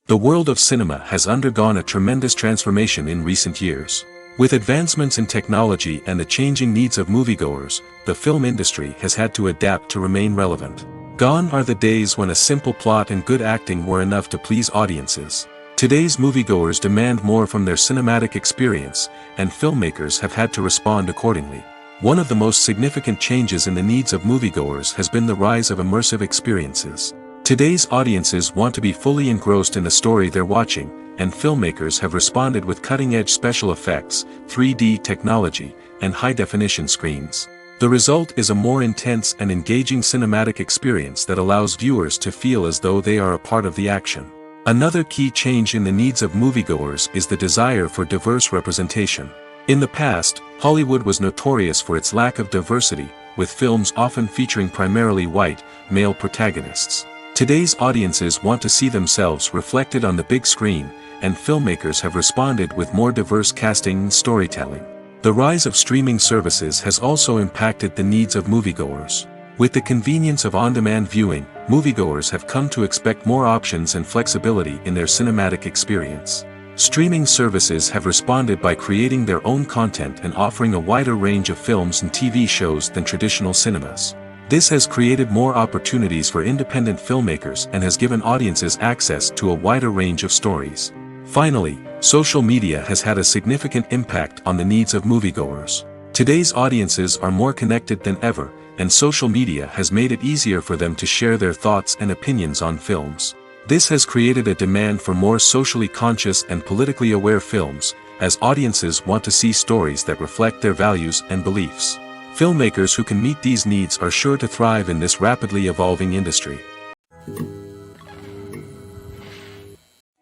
The world of cinema has undergone a tremendous transformation in recent years. With advancements in technology and the changing needs of moviegoers, the film industry has had to adapt to remain relevant. Gone are the days when a simple plot and good acting were enough to please audiences. Today's moviegoers demand more from their cinematic experience, and filmmakers have had to respond accordingly. One of the most significant changes in the needs of moviegoers has been the rise of immersive experiences. Today's audiences want to be fully engrossed in the story they're watching, and filmmakers have responded with cutting-edge special effects, 3D technology, and high-definition screens. The result is a more intense and engaging cinematic experience that allows viewers to feel as though they are a part of the action. Another key change in the needs of moviegoers is the desire for diverse representation. In the past, Hollywood was notorious for its lack of diversity, with films often featuring primarily white, male protagonists. Today's audiences want to see themselves reflected on the big screen, and filmmakers have responded with more diverse casting and storytelling. The rise of streaming services has also impacted the needs of moviegoers. With the convenience of on-demand viewing, moviegoers have come to expect more options and flexibility in their cinematic experience. Streaming services have responded by creating their own content and offering a wider range of films and TV shows than traditional cinemas. This has created more opportunities for independent filmmakers and has given audiences access to a wider range of stories. Finally, social media has had a significant impact on the needs of moviegoers. Today's audiences are more connected than ever, and social media has made it easier for them to share their thoughts and opinions on films. This has created a demand for more socially conscious and politically aware films, as audiences want to see stories that reflect their values and beliefs. Filmmakers who can meet these needs are sure to thrive in this rapidly evolving industry.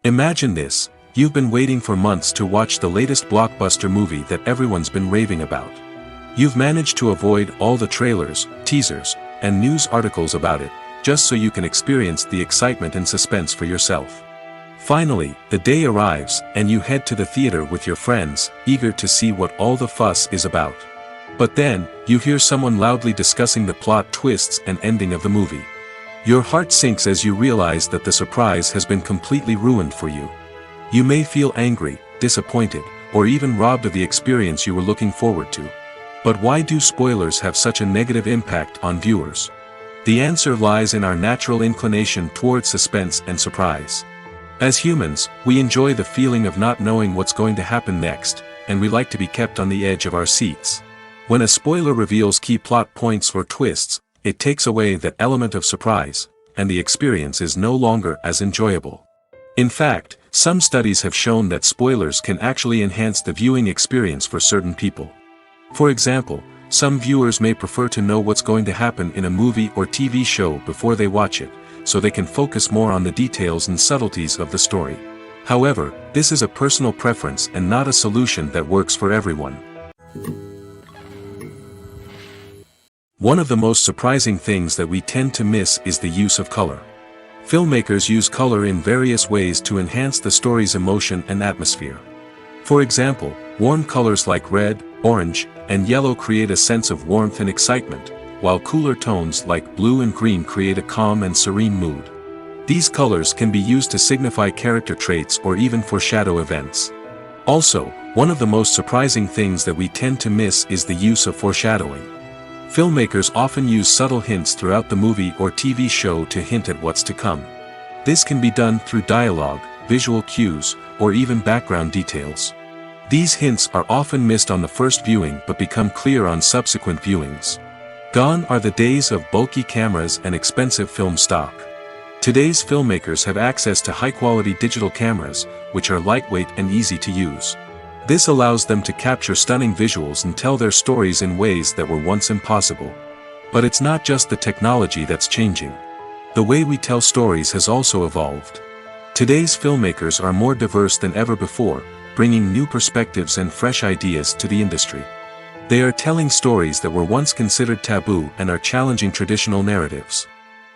Imagine this: you've been waiting for months to watch the latest blockbuster movie that everyone's been raving about. You've managed to avoid all the trailers, teasers, and news articles about it, just so you can experience the excitement and suspense for yourself. Finally, the day arrives, and you head to the theater with your friends, eager to see what all the fuss is about. But then, you hear someone loudly discussing the plot twists and ending of the movie. Your heart sinks as you realize that the surprise has been completely ruined for you. You may feel angry, disappointed, or even robbed of the experience you were looking forward to. But why do spoilers have such a negative impact on viewers? The answer lies in our natural inclination toward suspense and surprise. As humans, we enjoy the feeling of not knowing what's going to happen next, and we like to be kept on the edge of our seats. When a spoiler reveals key plot points or twists, it takes away that element of surprise, and the experience is no longer as enjoyable. In fact, some studies have shown that spoilers can actually enhance the viewing experience for certain people. For example, some viewers may prefer to know what's going to happen in a movie or TV show before they watch it, so they can focus more on the details and subtleties of the story. However, this is a personal preference and not a solution that works for everyone. One of the most surprising things that we tend to miss is the use of color. Filmmakers use color in various ways to enhance the story's emotion and atmosphere. For example, warm colors like red, orange, and yellow create a sense of warmth and excitement, while cooler tones like blue and green create a calm and serene mood. These colors can be used to signify character traits or even foreshadow events. Also, one of the most surprising things that we tend to miss is the use of foreshadowing. Filmmakers often use subtle hints throughout the movie or TV show to hint at what's to come. This can be done through dialogue, visual cues, or even background details. These hints are often missed on the first viewing but become clear on subsequent viewings. Gone are the days of bulky cameras and expensive film stock. Today's filmmakers have access to high-quality digital cameras, which are lightweight and easy to use. This allows them to capture stunning visuals and tell their stories in ways that were once impossible. But it's not just the technology that's changing. The way we tell stories has also evolved. Today's filmmakers are more diverse than ever before, bringing new perspectives and fresh ideas to the industry. They are telling stories that were once considered taboo and are challenging traditional narratives.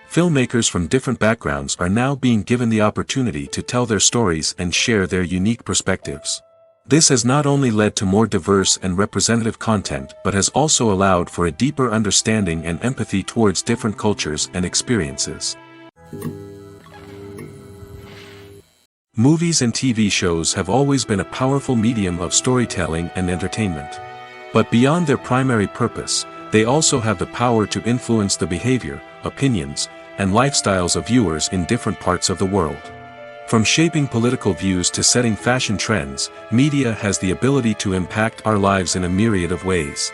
Filmmakers from different backgrounds are now being given the opportunity to tell their stories and share their unique perspectives. This has not only led to more diverse and representative content but has also allowed for a deeper understanding and empathy towards different cultures and experiences. Movies and TV shows have always been a powerful medium of storytelling and entertainment. But beyond their primary purpose, they also have the power to influence the behavior, opinions, and lifestyles of viewers in different parts of the world. From shaping political views to setting fashion trends, media has the ability to impact our lives in a myriad of ways.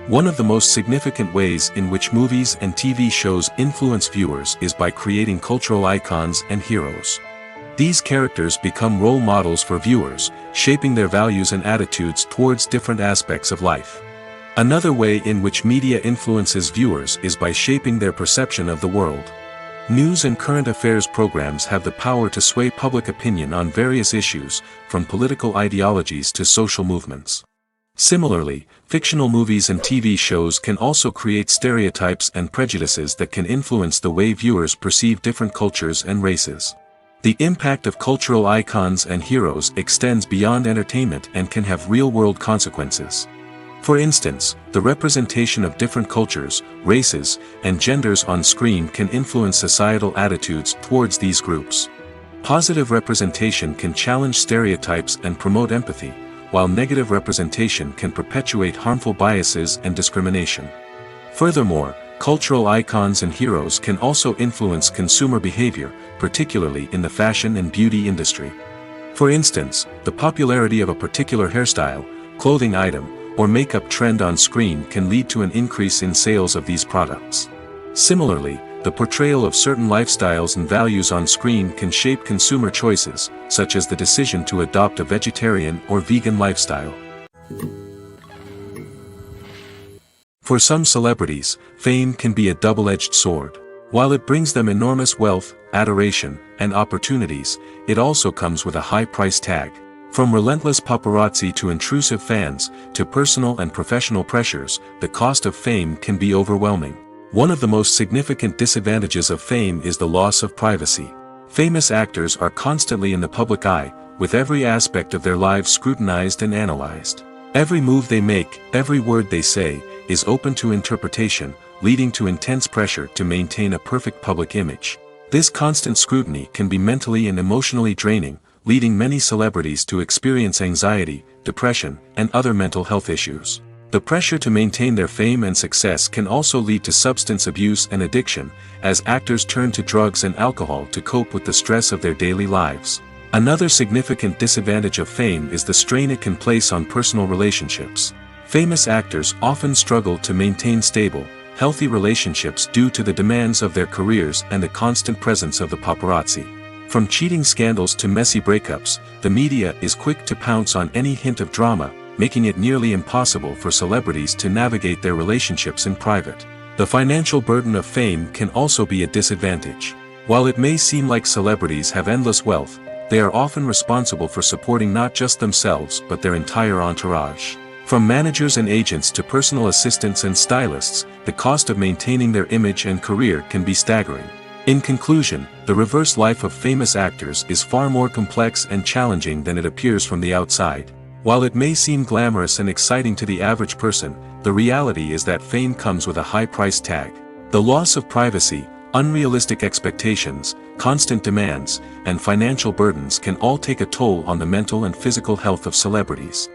One of the most significant ways in which movies and TV shows influence viewers is by creating cultural icons and heroes. These characters become role models for viewers, shaping their values and attitudes towards different aspects of life. Another way in which media influences viewers is by shaping their perception of the world. News and current affairs programs have the power to sway public opinion on various issues, from political ideologies to social movements. Similarly, fictional movies and TV shows can also create stereotypes and prejudices that can influence the way viewers perceive different cultures and races. The impact of cultural icons and heroes extends beyond entertainment and can have real-world consequences. For instance, the representation of different cultures, races, and genders on screen can influence societal attitudes towards these groups. Positive representation can challenge stereotypes and promote empathy, while negative representation can perpetuate harmful biases and discrimination. Furthermore, cultural icons and heroes can also influence consumer behavior, particularly in the fashion and beauty industry. For instance, the popularity of a particular hairstyle, clothing item, or makeup trend on screen can lead to an increase in sales of these products. Similarly, the portrayal of certain lifestyles and values on screen can shape consumer choices, such as the decision to adopt a vegetarian or vegan lifestyle. For some celebrities, fame can be a double-edged sword. While it brings them enormous wealth, adoration, and opportunities, it also comes with a high price tag. From relentless paparazzi to intrusive fans, to personal and professional pressures, the cost of fame can be overwhelming. One of the most significant disadvantages of fame is the loss of privacy. Famous actors are constantly in the public eye, with every aspect of their lives scrutinized and analyzed. Every move they make, every word they say, is open to interpretation, leading to intense pressure to maintain a perfect public image. This constant scrutiny can be mentally and emotionally draining, leading many celebrities to experience anxiety, depression, and other mental health issues. The pressure to maintain their fame and success can also lead to substance abuse and addiction, as actors turn to drugs and alcohol to cope with the stress of their daily lives. Another significant disadvantage of fame is the strain it can place on personal relationships. Famous actors often struggle to maintain stable, healthy relationships due to the demands of their careers and the constant presence of the paparazzi. From cheating scandals to messy breakups, the media is quick to pounce on any hint of drama, making it nearly impossible for celebrities to navigate their relationships in private. The financial burden of fame can also be a disadvantage. While it may seem like celebrities have endless wealth, they are often responsible for supporting not just themselves but their entire entourage. From managers and agents to personal assistants and stylists, the cost of maintaining their image and career can be staggering. In conclusion, the reverse life of famous actors is far more complex and challenging than it appears from the outside. While it may seem glamorous and exciting to the average person, the reality is that fame comes with a high price tag. The loss of privacy, unrealistic expectations, constant demands, and financial burdens can all take a toll on the mental and physical health of celebrities.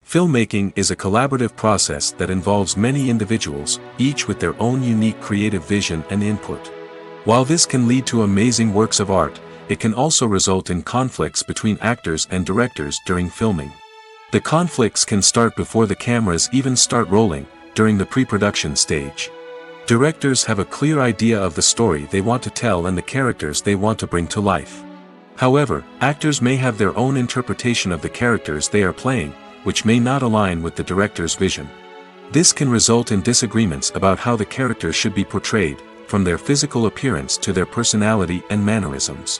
Filmmaking is a collaborative process that involves many individuals, each with their own unique creative vision and input. While this can lead to amazing works of art, it can also result in conflicts between actors and directors during filming. The conflicts can start before the cameras even start rolling, during the pre-production stage. Directors have a clear idea of the story they want to tell and the characters they want to bring to life. However, actors may have their own interpretation of the characters they are playing, which may not align with the director's vision. This can result in disagreements about how the characters should be portrayed, from their physical appearance to their personality and mannerisms.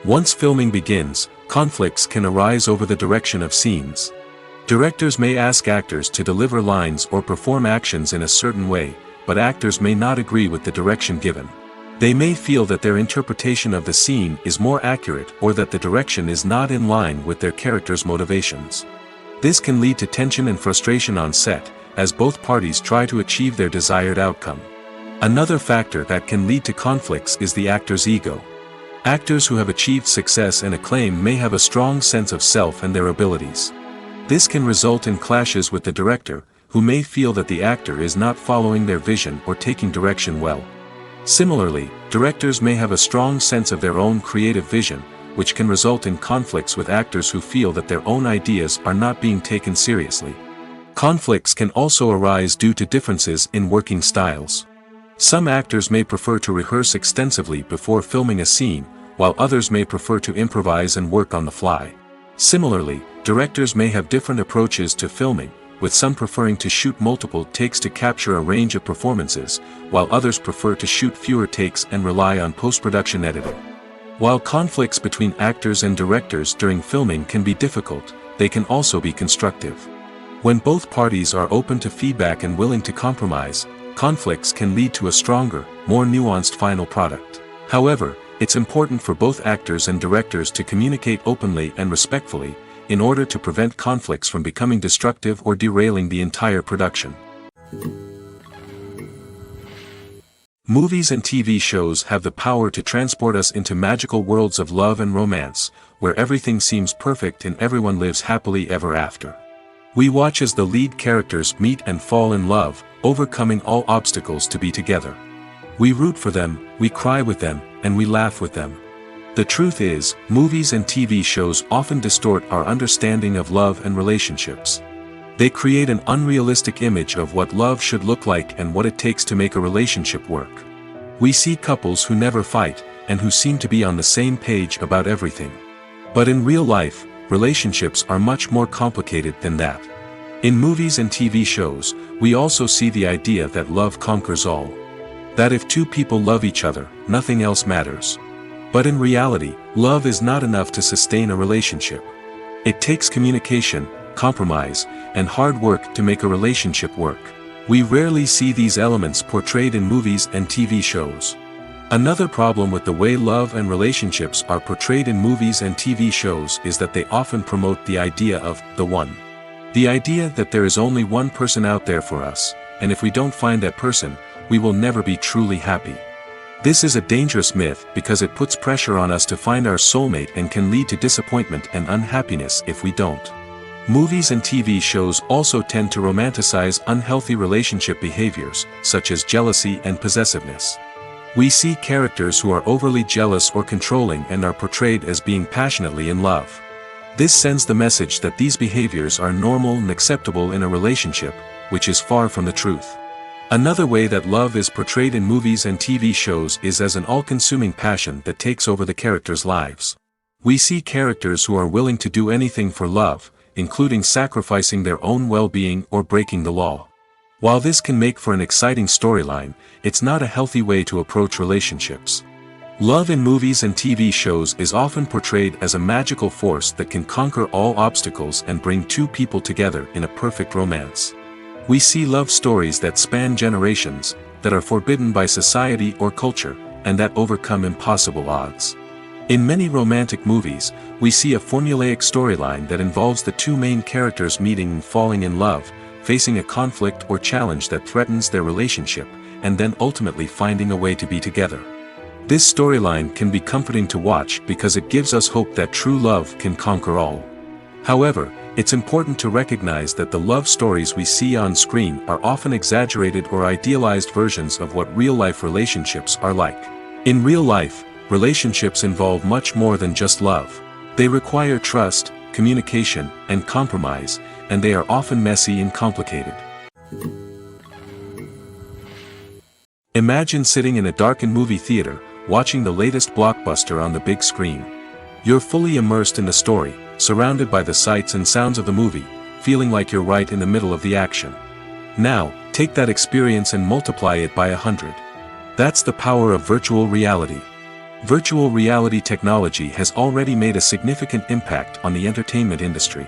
Once filming begins, conflicts can arise over the direction of scenes. Directors may ask actors to deliver lines or perform actions in a certain way, but actors may not agree with the direction given. They may feel that their interpretation of the scene is more accurate or that the direction is not in line with their character's motivations. This can lead to tension and frustration on set, as both parties try to achieve their desired outcome. Another factor that can lead to conflicts is the actor's ego. Actors who have achieved success and acclaim may have a strong sense of self and their abilities. This can result in clashes with the director, who may feel that the actor is not following their vision or taking direction well. Similarly, directors may have a strong sense of their own creative vision, which can result in conflicts with actors who feel that their own ideas are not being taken seriously. Conflicts can also arise due to differences in working styles. Some actors may prefer to rehearse extensively before filming a scene, while others may prefer to improvise and work on the fly. Similarly, directors may have different approaches to filming, with some preferring to shoot multiple takes to capture a range of performances, while others prefer to shoot fewer takes and rely on post-production editing. While conflicts between actors and directors during filming can be difficult, they can also be constructive. When both parties are open to feedback and willing to compromise, conflicts can lead to a stronger, more nuanced final product. However, it's important for both actors and directors to communicate openly and respectfully, in order to prevent conflicts from becoming destructive or derailing the entire production. Movies and TV shows have the power to transport us into magical worlds of love and romance, where everything seems perfect and everyone lives happily ever after. We watch as the lead characters meet and fall in love, overcoming all obstacles to be together. We root for them, we cry with them, and we laugh with them. The truth is, movies and TV shows often distort our understanding of love and relationships. They create an unrealistic image of what love should look like and what it takes to make a relationship work. We see couples who never fight, and who seem to be on the same page about everything. But in real life, relationships are much more complicated than that. In movies and TV shows, we also see the idea that love conquers all. That if two people love each other, nothing else matters. But in reality, love is not enough to sustain a relationship. It takes communication, compromise, and hard work to make a relationship work. We rarely see these elements portrayed in movies and TV shows. Another problem with the way love and relationships are portrayed in movies and TV shows is that they often promote the idea of the one. The idea that there is only one person out there for us, and if we don't find that person, we will never be truly happy. This is a dangerous myth because it puts pressure on us to find our soulmate and can lead to disappointment and unhappiness if we don't. Movies and TV shows also tend to romanticize unhealthy relationship behaviors, such as jealousy and possessiveness. We see characters who are overly jealous or controlling and are portrayed as being passionately in love. This sends the message that these behaviors are normal and acceptable in a relationship, which is far from the truth. Another way that love is portrayed in movies and TV shows is as an all-consuming passion that takes over the characters' lives. We see characters who are willing to do anything for love, including sacrificing their own well-being or breaking the law. While this can make for an exciting storyline, it's not a healthy way to approach relationships. Love in movies and TV shows is often portrayed as a magical force that can conquer all obstacles and bring two people together in a perfect romance. We see love stories that span generations, that are forbidden by society or culture, and that overcome impossible odds. In many romantic movies, we see a formulaic storyline that involves the two main characters meeting and falling in love, facing a conflict or challenge that threatens their relationship, and then ultimately finding a way to be together. This storyline can be comforting to watch because it gives us hope that true love can conquer all. However, it's important to recognize that the love stories we see on screen are often exaggerated or idealized versions of what real-life relationships are like. In real life, relationships involve much more than just love. They require trust, communication, and compromise, and they are often messy and complicated. Imagine sitting in a darkened movie theater, watching the latest blockbuster on the big screen. You're fully immersed in the story, surrounded by the sights and sounds of the movie, feeling like you're right in the middle of the action. Now, take that experience and multiply it by 100. That's the power of virtual reality. Virtual reality technology has already made a significant impact on the entertainment industry.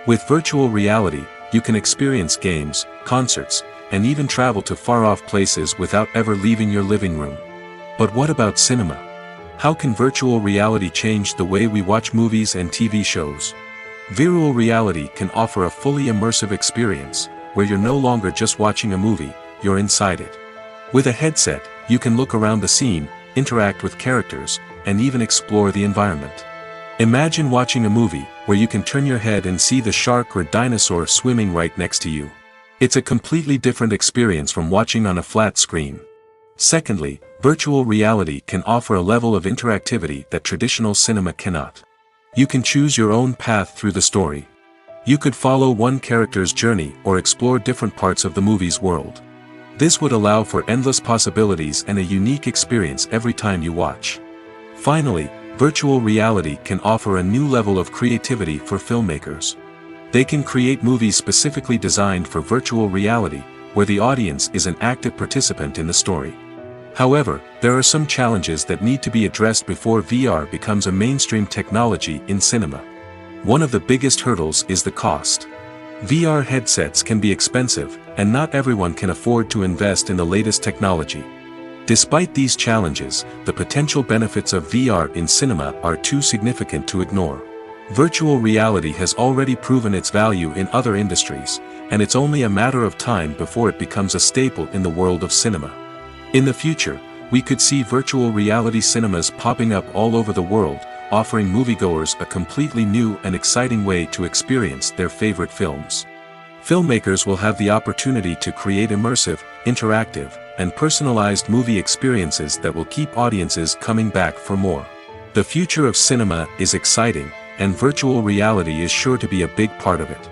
With virtual reality, you can experience games, concerts, and even travel to far-off places without ever leaving your living room. But what about cinema? How can virtual reality change the way we watch movies and TV shows? Virtual reality can offer a fully immersive experience, where you're no longer just watching a movie, you're inside it. With a headset, you can look around the scene, interact with characters, and even explore the environment. Imagine watching a movie, where you can turn your head and see the shark or dinosaur swimming right next to you. It's a completely different experience from watching on a flat screen. Secondly, Virtual reality can offer a level of interactivity that traditional cinema cannot. You can choose your own path through the story. You could follow one character's journey or explore different parts of the movie's world. This would allow for endless possibilities and a unique experience every time you watch. Finally, virtual reality can offer a new level of creativity for filmmakers. They can create movies specifically designed for virtual reality, where the audience is an active participant in the story. However, there are some challenges that need to be addressed before VR becomes a mainstream technology in cinema. One of the biggest hurdles is the cost. VR headsets can be expensive, and not everyone can afford to invest in the latest technology. Despite these challenges, the potential benefits of VR in cinema are too significant to ignore. Virtual reality has already proven its value in other industries, and it's only a matter of time before it becomes a staple in the world of cinema. In the future, we could see virtual reality cinemas popping up all over the world, offering moviegoers a completely new and exciting way to experience their favorite films. Filmmakers will have the opportunity to create immersive, interactive, and personalized movie experiences that will keep audiences coming back for more. The future of cinema is exciting, and virtual reality is sure to be a big part of it.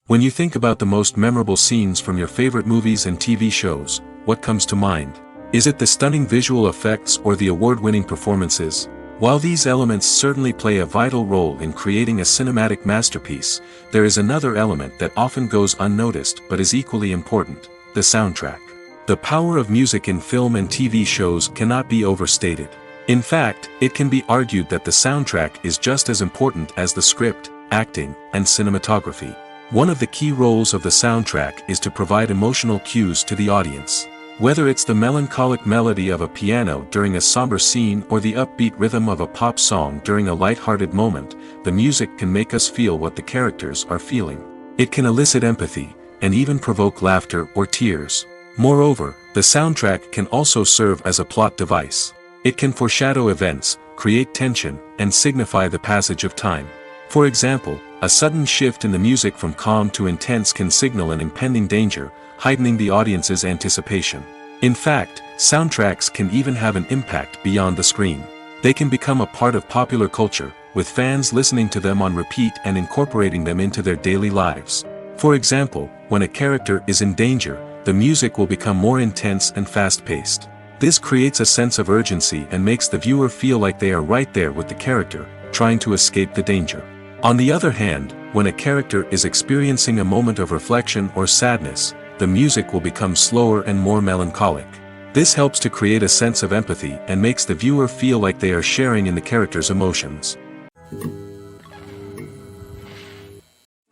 When you think about the most memorable scenes from your favorite movies and TV shows, what comes to mind? Is it the stunning visual effects or the award-winning performances? While these elements certainly play a vital role in creating a cinematic masterpiece, there is another element that often goes unnoticed but is equally important: the soundtrack. The power of music in film and TV shows cannot be overstated. In fact, it can be argued that the soundtrack is just as important as the script, acting, and cinematography. One of the key roles of the soundtrack is to provide emotional cues to the audience. Whether it's the melancholic melody of a piano during a somber scene or the upbeat rhythm of a pop song during a light-hearted moment, the music can make us feel what the characters are feeling. It can elicit empathy, and even provoke laughter or tears. Moreover, the soundtrack can also serve as a plot device. It can foreshadow events, create tension, and signify the passage of time. For example, a sudden shift in the music from calm to intense can signal an impending danger, heightening the audience's anticipation. In fact, soundtracks can even have an impact beyond the screen. They can become a part of popular culture, with fans listening to them on repeat and incorporating them into their daily lives. For example, when a character is in danger, the music will become more intense and fast-paced. This creates a sense of urgency and makes the viewer feel like they are right there with the character, trying to escape the danger. On the other hand, when a character is experiencing a moment of reflection or sadness, the music will become slower and more melancholic. This helps to create a sense of empathy and makes the viewer feel like they are sharing in the character's emotions.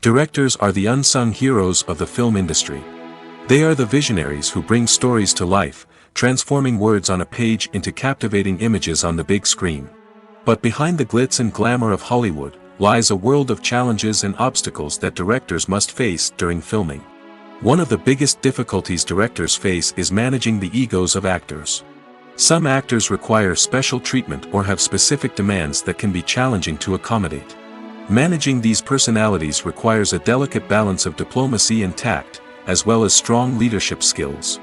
Directors are the unsung heroes of the film industry. They are the visionaries who bring stories to life, transforming words on a page into captivating images on the big screen. But behind the glitz and glamour of Hollywood lies a world of challenges and obstacles that directors must face during filming. One of the biggest difficulties directors face is managing the egos of actors. Some actors require special treatment or have specific demands that can be challenging to accommodate. Managing these personalities requires a delicate balance of diplomacy and tact, as well as strong leadership skills.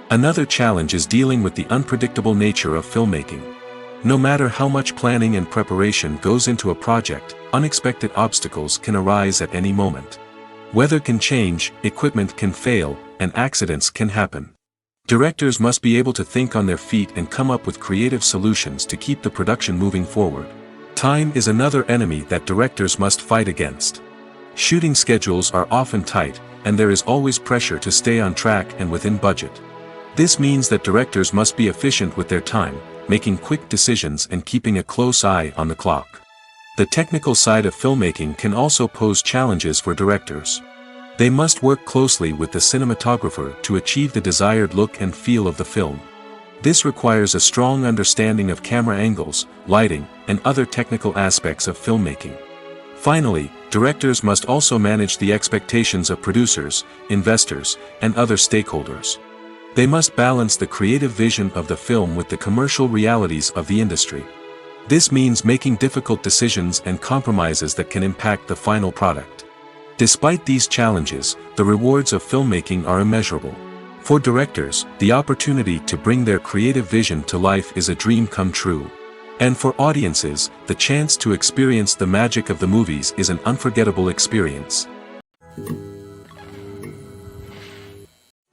Another challenge is dealing with the unpredictable nature of filmmaking. No matter how much planning and preparation goes into a project, unexpected obstacles can arise at any moment. Weather can change, equipment can fail, and accidents can happen. Directors must be able to think on their feet and come up with creative solutions to keep the production moving forward. Time is another enemy that directors must fight against. Shooting schedules are often tight, and there is always pressure to stay on track and within budget. This means that directors must be efficient with their time, making quick decisions and keeping a close eye on the clock. The technical side of filmmaking can also pose challenges for directors. They must work closely with the cinematographer to achieve the desired look and feel of the film. This requires a strong understanding of camera angles, lighting, and other technical aspects of filmmaking. Finally, directors must also manage the expectations of producers, investors, and other stakeholders. They must balance the creative vision of the film with the commercial realities of the industry. This means making difficult decisions and compromises that can impact the final product. Despite these challenges, the rewards of filmmaking are immeasurable. For directors, the opportunity to bring their creative vision to life is a dream come true. And for audiences, the chance to experience the magic of the movies is an unforgettable experience.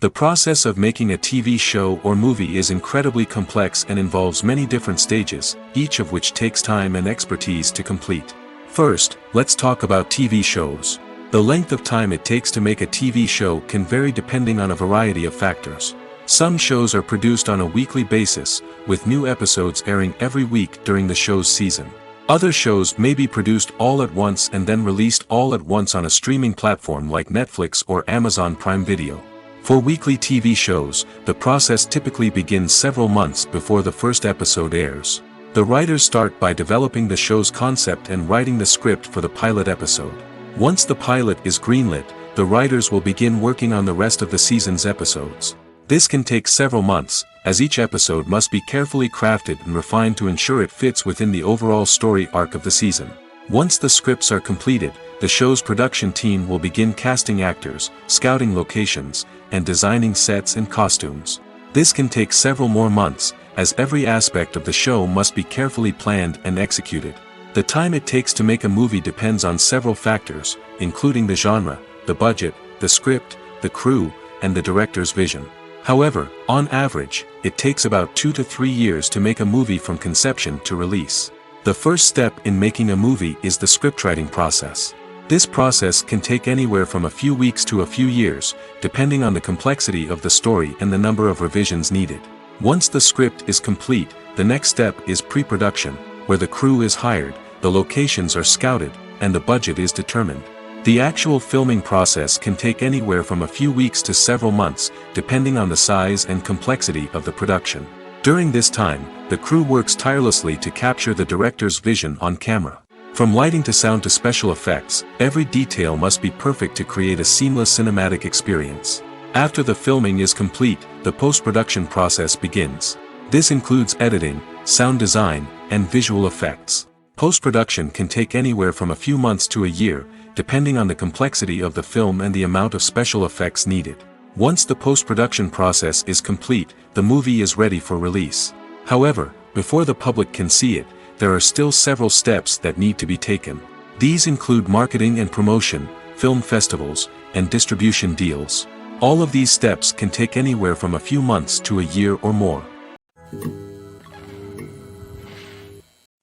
The process of making a TV show or movie is incredibly complex and involves many different stages, each of which takes time and expertise to complete. First, let's talk about TV shows. The length of time it takes to make a TV show can vary depending on a variety of factors. Some shows are produced on a weekly basis, with new episodes airing every week during the show's season. Other shows may be produced all at once and then released all at once on a streaming platform like Netflix or Amazon Prime Video. For weekly TV shows, the process typically begins several months before the first episode airs. The writers start by developing the show's concept and writing the script for the pilot episode. Once the pilot is greenlit, the writers will begin working on the rest of the season's episodes. This can take several months, as each episode must be carefully crafted and refined to ensure it fits within the overall story arc of the season. Once the scripts are completed, the show's production team will begin casting actors, scouting locations, and designing sets and costumes. This can take several more months, as every aspect of the show must be carefully planned and executed. The time it takes to make a movie depends on several factors, including the genre, the budget, the script, the crew, and the director's vision. However, on average, it takes about 2 to 3 years to make a movie from conception to release. The first step in making a movie is the scriptwriting process. This process can take anywhere from a few weeks to a few years, depending on the complexity of the story and the number of revisions needed. Once the script is complete, the next step is pre-production, where the crew is hired, the locations are scouted, and the budget is determined. The actual filming process can take anywhere from a few weeks to several months, depending on the size and complexity of the production. During this time, the crew works tirelessly to capture the director's vision on camera. From lighting to sound to special effects, every detail must be perfect to create a seamless cinematic experience. After the filming is complete, the post-production process begins. This includes editing, sound design, and visual effects. Post-production can take anywhere from a few months to a year, depending on the complexity of the film and the amount of special effects needed. Once the post-production process is complete, the movie is ready for release. However, before the public can see it, there are still several steps that need to be taken. These include marketing and promotion, film festivals, and distribution deals. All of these steps can take anywhere from a few months to a year or more.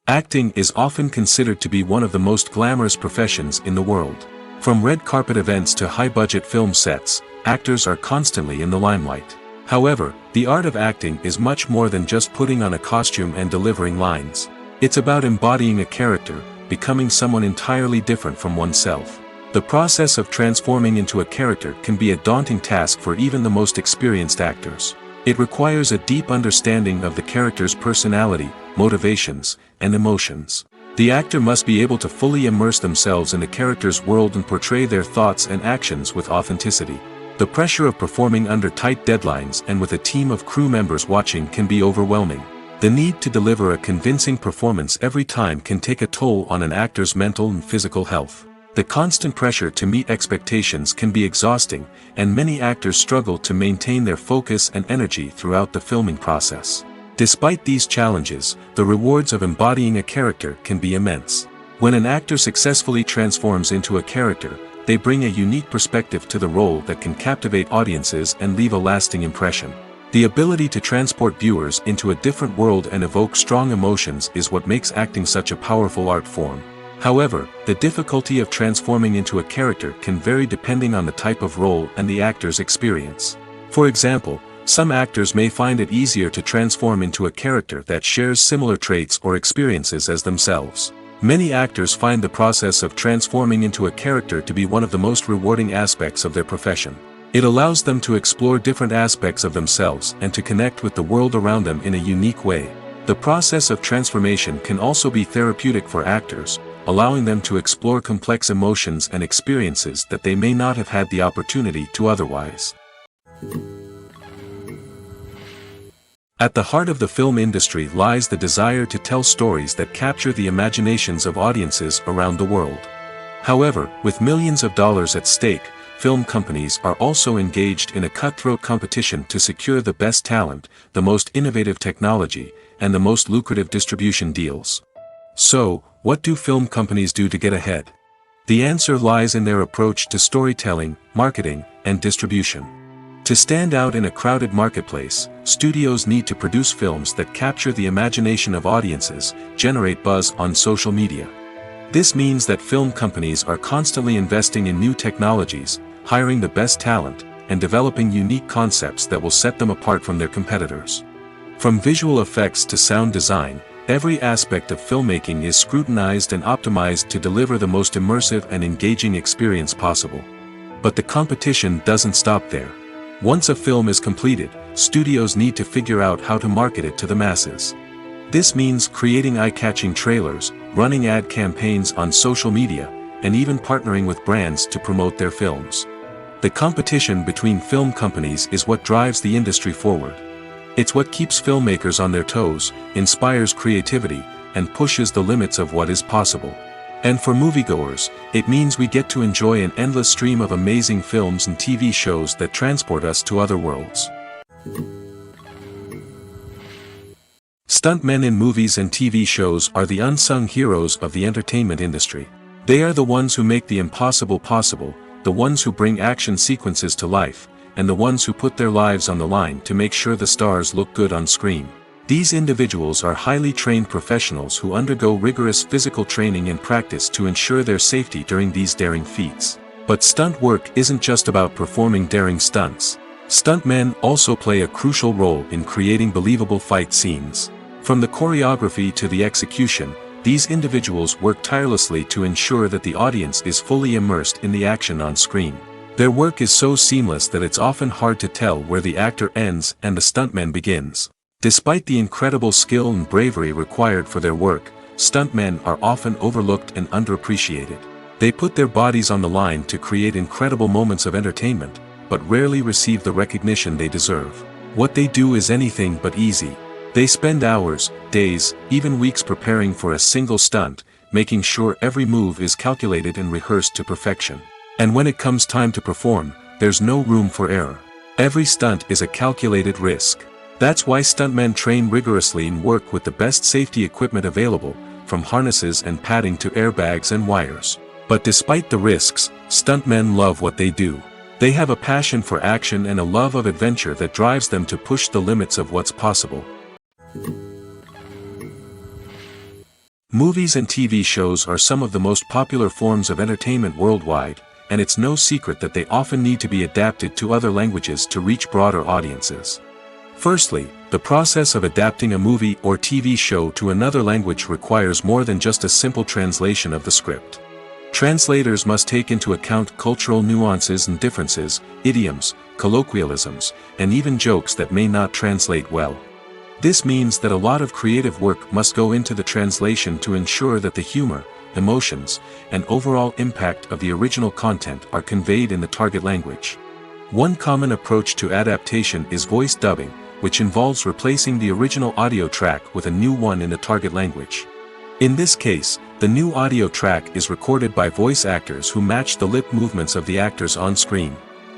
Acting is often considered to be one of the most glamorous professions in the world. From red carpet events to high-budget film sets, actors are constantly in the limelight. However, the art of acting is much more than just putting on a costume and delivering lines. It's about embodying a character, becoming someone entirely different from oneself. The process of transforming into a character can be a daunting task for even the most experienced actors. It requires a deep understanding of the character's personality, motivations, and emotions. The actor must be able to fully immerse themselves in the character's world and portray their thoughts and actions with authenticity. The pressure of performing under tight deadlines and with a team of crew members watching can be overwhelming. The need to deliver a convincing performance every time can take a toll on an actor's mental and physical health. The constant pressure to meet expectations can be exhausting, and many actors struggle to maintain their focus and energy throughout the filming process. Despite these challenges, the rewards of embodying a character can be immense. When an actor successfully transforms into a character, they bring a unique perspective to the role that can captivate audiences and leave a lasting impression. The ability to transport viewers into a different world and evoke strong emotions is what makes acting such a powerful art form. However, the difficulty of transforming into a character can vary depending on the type of role and the actor's experience. For example, some actors may find it easier to transform into a character that shares similar traits or experiences as themselves. Many actors find the process of transforming into a character to be one of the most rewarding aspects of their profession. It allows them to explore different aspects of themselves and to connect with the world around them in a unique way. The process of transformation can also be therapeutic for actors, allowing them to explore complex emotions and experiences that they may not have had the opportunity to otherwise. At the heart of the film industry lies the desire to tell stories that capture the imaginations of audiences around the world. However, with millions of dollars at stake, film companies are also engaged in a cutthroat competition to secure the best talent, the most innovative technology, and the most lucrative distribution deals. So, what do film companies do to get ahead? The answer lies in their approach to storytelling, marketing, and distribution. To stand out in a crowded marketplace, studios need to produce films that capture the imagination of audiences, generate buzz on social media. This means that film companies are constantly investing in new technologies, hiring the best talent, and developing unique concepts that will set them apart from their competitors. From visual effects to sound design, every aspect of filmmaking is scrutinized and optimized to deliver the most immersive and engaging experience possible. But the competition doesn't stop there. Once a film is completed, studios need to figure out how to market it to the masses. This means creating eye-catching trailers, running ad campaigns on social media, and even partnering with brands to promote their films. The competition between film companies is what drives the industry forward. It's what keeps filmmakers on their toes, inspires creativity, and pushes the limits of what is possible. And for moviegoers, it means we get to enjoy an endless stream of amazing films and TV shows that transport us to other worlds. Stuntmen in movies and TV shows are the unsung heroes of the entertainment industry. They are the ones who make the impossible possible, the ones who bring action sequences to life, and the ones who put their lives on the line to make sure the stars look good on screen. These individuals are highly trained professionals who undergo rigorous physical training and practice to ensure their safety during these daring feats. But stunt work isn't just about performing daring stunts. Stuntmen also play a crucial role in creating believable fight scenes. From the choreography to the execution, these individuals work tirelessly to ensure that the audience is fully immersed in the action on screen. Their work is so seamless that it's often hard to tell where the actor ends and the stuntman begins. Despite the incredible skill and bravery required for their work, stuntmen are often overlooked and underappreciated. They put their bodies on the line to create incredible moments of entertainment, but rarely receive the recognition they deserve. What they do is anything but easy. They spend hours, days, even weeks preparing for a single stunt, making sure every move is calculated and rehearsed to perfection. And when it comes time to perform, there's no room for error. Every stunt is a calculated risk. That's why stuntmen train rigorously and work with the best safety equipment available, from harnesses and padding to airbags and wires. But despite the risks, stuntmen love what they do. They have a passion for action and a love of adventure that drives them to push the limits of what's possible. Movies and TV shows are some of the most popular forms of entertainment worldwide, and it's no secret that they often need to be adapted to other languages to reach broader audiences. Firstly, the process of adapting a movie or TV show to another language requires more than just a simple translation of the script. Translators must take into account cultural nuances and differences, idioms, colloquialisms, and even jokes that may not translate well. This means that a lot of creative work must go into the translation to ensure that the humor, emotions, and overall impact of the original content are conveyed in the target language. One common approach to adaptation is voice dubbing, which involves replacing the original audio track with a new one in the target language. In this case, the new audio track is recorded by voice actors who match the lip movements of the actors on screen.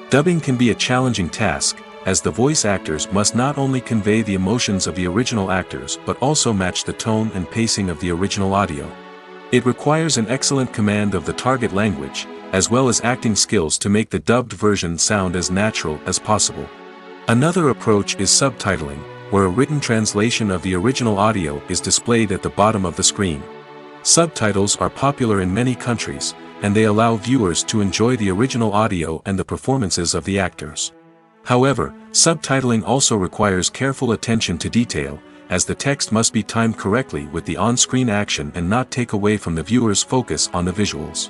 Dubbing can be a challenging task, as the voice actors must not only convey the emotions of the original actors but also match the tone and pacing of the original audio. It requires an excellent command of the target language, as well as acting skills to make the dubbed version sound as natural as possible. Another approach is subtitling, where a written translation of the original audio is displayed at the bottom of the screen. Subtitles are popular in many countries, and they allow viewers to enjoy the original audio and the performances of the actors. However, subtitling also requires careful attention to detail, as the text must be timed correctly with the on-screen action and not take away from the viewer's focus on the visuals.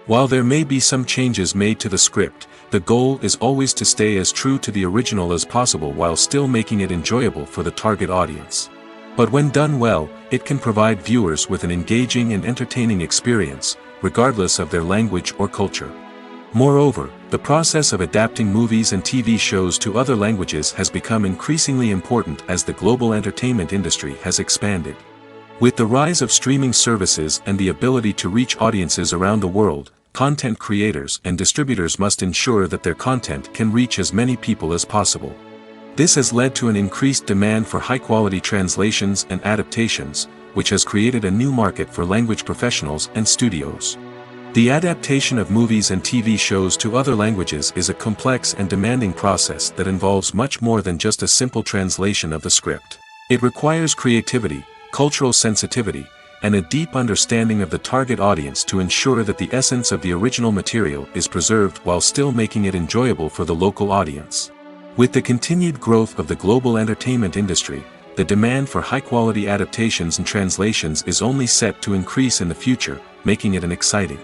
While there may be some changes made to the script, the goal is always to stay as true to the original as possible while still making it enjoyable for the target audience. But when done well, it can provide viewers with an engaging and entertaining experience, regardless of their language or culture. Moreover, the process of adapting movies and TV shows to other languages has become increasingly important as the global entertainment industry has expanded. With the rise of streaming services and the ability to reach audiences around the world, content creators and distributors must ensure that their content can reach as many people as possible. This has led to an increased demand for high-quality translations and adaptations, which has created a new market for language professionals and studios. The adaptation of movies and TV shows to other languages is a complex and demanding process that involves much more than just a simple translation of the script. It requires creativity, cultural sensitivity, and a deep understanding of the target audience to ensure that the essence of the original material is preserved while still making it enjoyable for the local audience. With the continued growth of the global entertainment industry, the demand for high-quality adaptations and translations is only set to increase in the future, making it an exciting.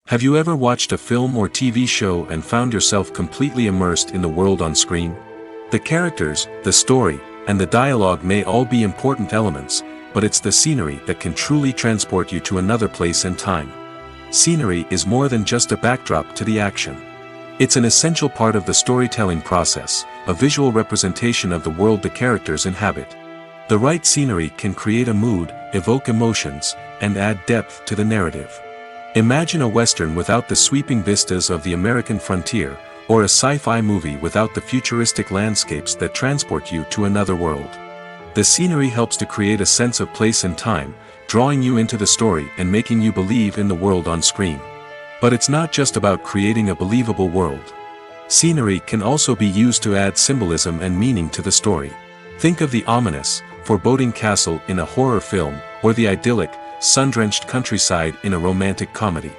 Have you ever watched a film or TV show and found yourself completely immersed in the world on screen? The characters, the story, and the dialogue may all be important elements, but it's the scenery that can truly transport you to another place and time. Scenery is more than just a backdrop to the action. It's an essential part of the storytelling process, a visual representation of the world the characters inhabit. The right scenery can create a mood, evoke emotions, and add depth to the narrative. Imagine a Western without the sweeping vistas of the American frontier, or a sci-fi movie without the futuristic landscapes that transport you to another world. The scenery helps to create a sense of place and time, drawing you into the story and making you believe in the world on screen. But it's not just about creating a believable world. Scenery can also be used to add symbolism and meaning to the story. Think of the ominous, foreboding castle in a horror film, or the idyllic, sun-drenched countryside in a romantic comedy.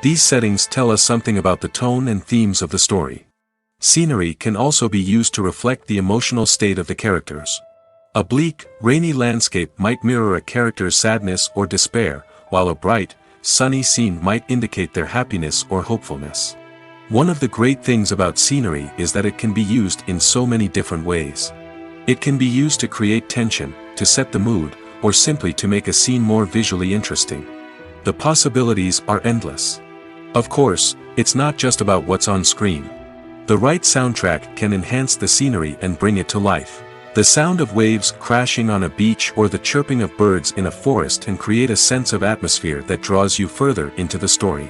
These settings tell us something about the tone and themes of the story. Scenery can also be used to reflect the emotional state of the characters. A bleak, rainy landscape might mirror a character's sadness or despair, while a bright, sunny scene might indicate their happiness or hopefulness. One of the great things about scenery is that it can be used in so many different ways. It can be used to create tension, to set the mood, or simply to make a scene more visually interesting. The possibilities are endless. Of course, it's not just about what's on screen. The right soundtrack can enhance the scenery and bring it to life. The sound of waves crashing on a beach or the chirping of birds in a forest can create a sense of atmosphere that draws you further into the story.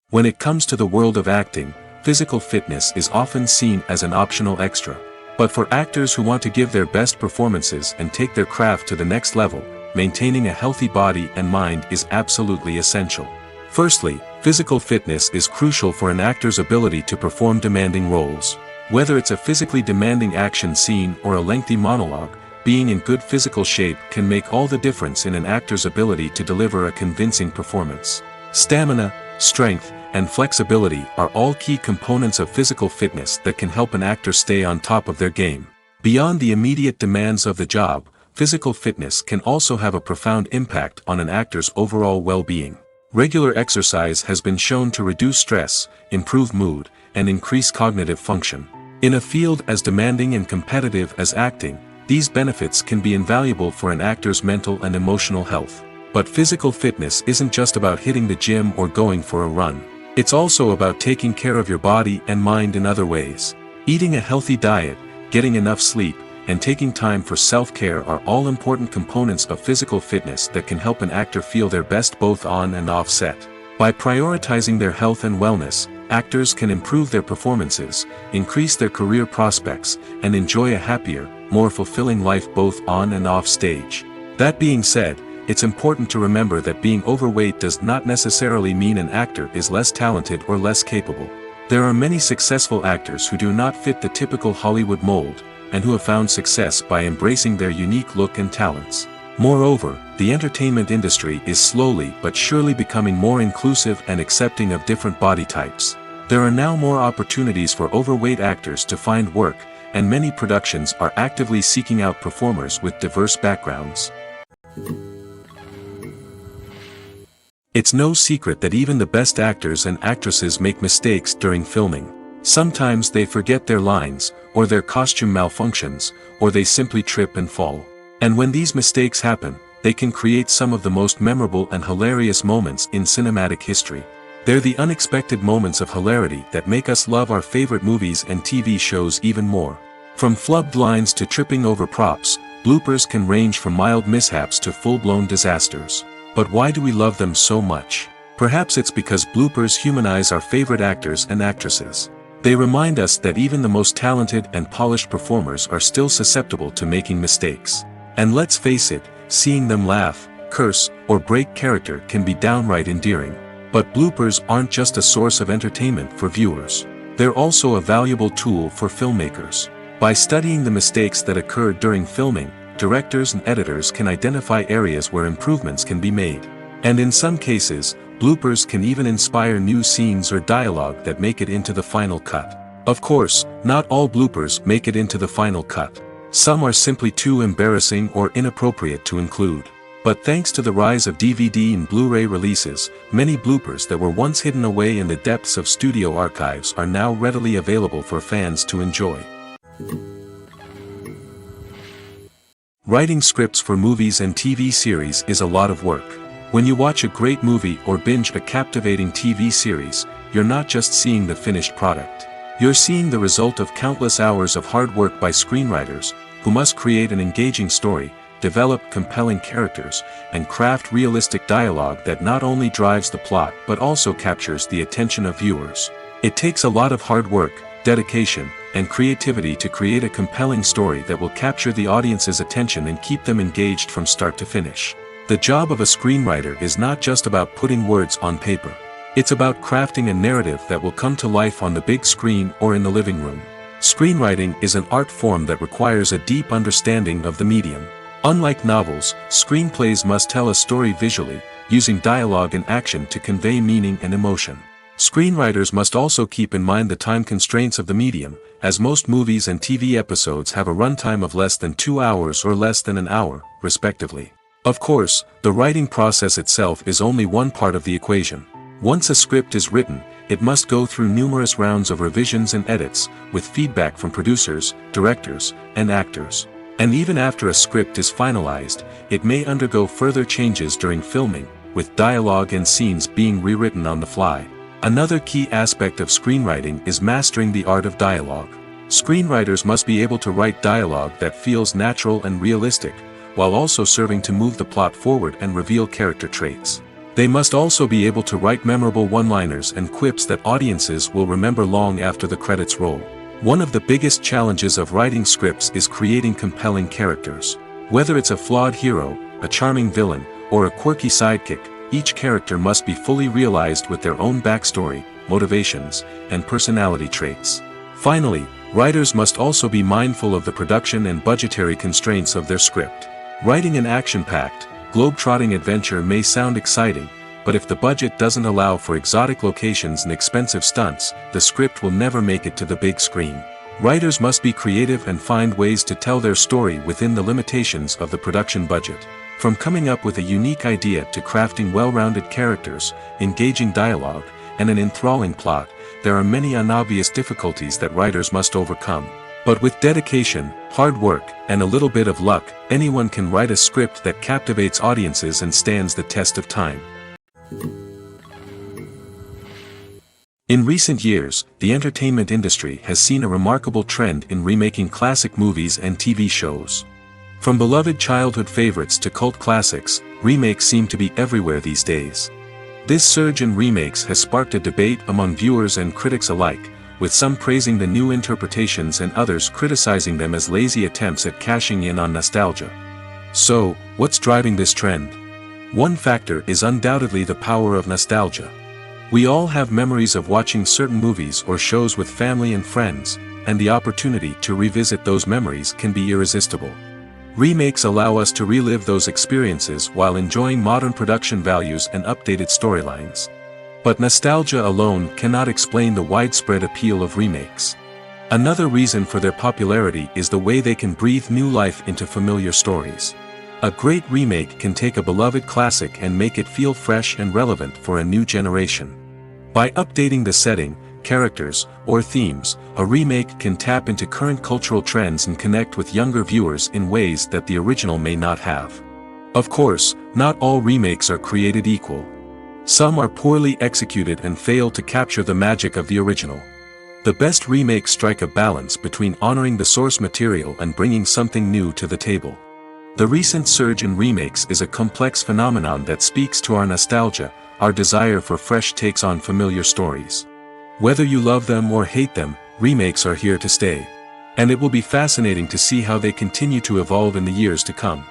When it comes to the world of acting, physical fitness is often seen as an optional extra. But for actors who want to give their best performances and take their craft to the next level, maintaining a healthy body and mind is absolutely essential. Firstly, physical fitness is crucial for an actor's ability to perform demanding roles. Whether it's a physically demanding action scene or a lengthy monologue, being in good physical shape can make all the difference in an actor's ability to deliver a convincing performance. Stamina, strength, and flexibility are all key components of physical fitness that can help an actor stay on top of their game. Beyond the immediate demands of the job, physical fitness can also have a profound impact on an actor's overall well-being. Regular exercise has been shown to reduce stress, improve mood, and increase cognitive function. In a field as demanding and competitive as acting, these benefits can be invaluable for an actor's mental and emotional health. But physical fitness isn't just about hitting the gym or going for a run. It's also about taking care of your body and mind in other ways. Eating a healthy diet, getting enough sleep, and taking time for self-care are all important components of physical fitness that can help an actor feel their best both on and off set. By prioritizing their health and wellness, actors can improve their performances, increase their career prospects, and enjoy a happier, more fulfilling life both on and off stage. That being said, it's important to remember that being overweight does not necessarily mean an actor is less talented or less capable. There are many successful actors who do not fit the typical Hollywood mold, and who have found success by embracing their unique look and talents. Moreover, the entertainment industry is slowly but surely becoming more inclusive and accepting of different body types. There are now more opportunities for overweight actors to find work, and many productions are actively seeking out performers with diverse backgrounds. It's no secret that even the best actors and actresses make mistakes during filming. Sometimes they forget their lines, or their costume malfunctions, or they simply trip and fall. And when these mistakes happen, they can create some of the most memorable and hilarious moments in cinematic history. They're the unexpected moments of hilarity that make us love our favorite movies and TV shows even more. From flubbed lines to tripping over props, bloopers can range from mild mishaps to full-blown disasters. But why do we love them so much? Perhaps it's because bloopers humanize our favorite actors and actresses. They remind us that even the most talented and polished performers are still susceptible to making mistakes. And let's face it, seeing them laugh, curse, or break character can be downright endearing. But bloopers aren't just a source of entertainment for viewers. They're also a valuable tool for filmmakers. By studying the mistakes that occurred during filming, directors and editors can identify areas where improvements can be made. And in some cases, bloopers can even inspire new scenes or dialogue that make it into the final cut. Of course, not all bloopers make it into the final cut. Some are simply too embarrassing or inappropriate to include. But thanks to the rise of DVD and Blu-ray releases, many bloopers that were once hidden away in the depths of studio archives are now readily available for fans to enjoy. Writing scripts for movies and TV series is a lot of work. When you watch a great movie or binge a captivating TV series, you're not just seeing the finished product. You're seeing the result of countless hours of hard work by screenwriters, who must create an engaging story, develop compelling characters, and craft realistic dialogue that not only drives the plot but also captures the attention of viewers. It takes a lot of hard work, dedication, and creativity to create a compelling story that will capture the audience's attention and keep them engaged from start to finish. The job of a screenwriter is not just about putting words on paper. It's about crafting a narrative that will come to life on the big screen or in the living room. Screenwriting is an art form that requires a deep understanding of the medium. Unlike novels, screenplays must tell a story visually, using dialogue and action to convey meaning and emotion. Screenwriters must also keep in mind the time constraints of the medium, as most movies and TV episodes have a runtime of less than 2 hours or less than an hour, respectively. Of course, the writing process itself is only one part of the equation. Once a script is written, it must go through numerous rounds of revisions and edits, with feedback from producers, directors, and actors. And even after a script is finalized, it may undergo further changes during filming, with dialogue and scenes being rewritten on the fly. Another key aspect of screenwriting is mastering the art of dialogue. Screenwriters must be able to write dialogue that feels natural and realistic, while also serving to move the plot forward and reveal character traits. They must also be able to write memorable one-liners and quips that audiences will remember long after the credits roll. One of the biggest challenges of writing scripts is creating compelling characters. Whether it's a flawed hero, a charming villain, or a quirky sidekick, each character must be fully realized with their own backstory, motivations, and personality traits. Finally, writers must also be mindful of the production and budgetary constraints of their script. Writing an action-packed, globe-trotting adventure may sound exciting, but if the budget doesn't allow for exotic locations and expensive stunts, the script will never make it to the big screen. Writers must be creative and find ways to tell their story within the limitations of the production budget. From coming up with a unique idea to crafting well-rounded characters, engaging dialogue, and an enthralling plot, there are many unobvious difficulties that writers must overcome. But with dedication, hard work, and a little bit of luck, anyone can write a script that captivates audiences and stands the test of time. In recent years, the entertainment industry has seen a remarkable trend in remaking classic movies and TV shows. From beloved childhood favorites to cult classics, remakes seem to be everywhere these days. This surge in remakes has sparked a debate among viewers and critics alike, with some praising the new interpretations and others criticizing them as lazy attempts at cashing in on nostalgia. So, what's driving this trend? One factor is undoubtedly the power of nostalgia. We all have memories of watching certain movies or shows with family and friends, and the opportunity to revisit those memories can be irresistible. Remakes allow us to relive those experiences while enjoying modern production values and updated storylines. But nostalgia alone cannot explain the widespread appeal of remakes. Another reason for their popularity is the way they can breathe new life into familiar stories. A great remake can take a beloved classic and make it feel fresh and relevant for a new generation. By updating the setting, characters, or themes, a remake can tap into current cultural trends and connect with younger viewers in ways that the original may not have. Of course, not all remakes are created equal. Some are poorly executed and fail to capture the magic of the original. The best remakes strike a balance between honoring the source material and bringing something new to the table. The recent surge in remakes is a complex phenomenon that speaks to our nostalgia, our desire for fresh takes on familiar stories. Whether you love them or hate them, remakes are here to stay. And it will be fascinating to see how they continue to evolve in the years to come.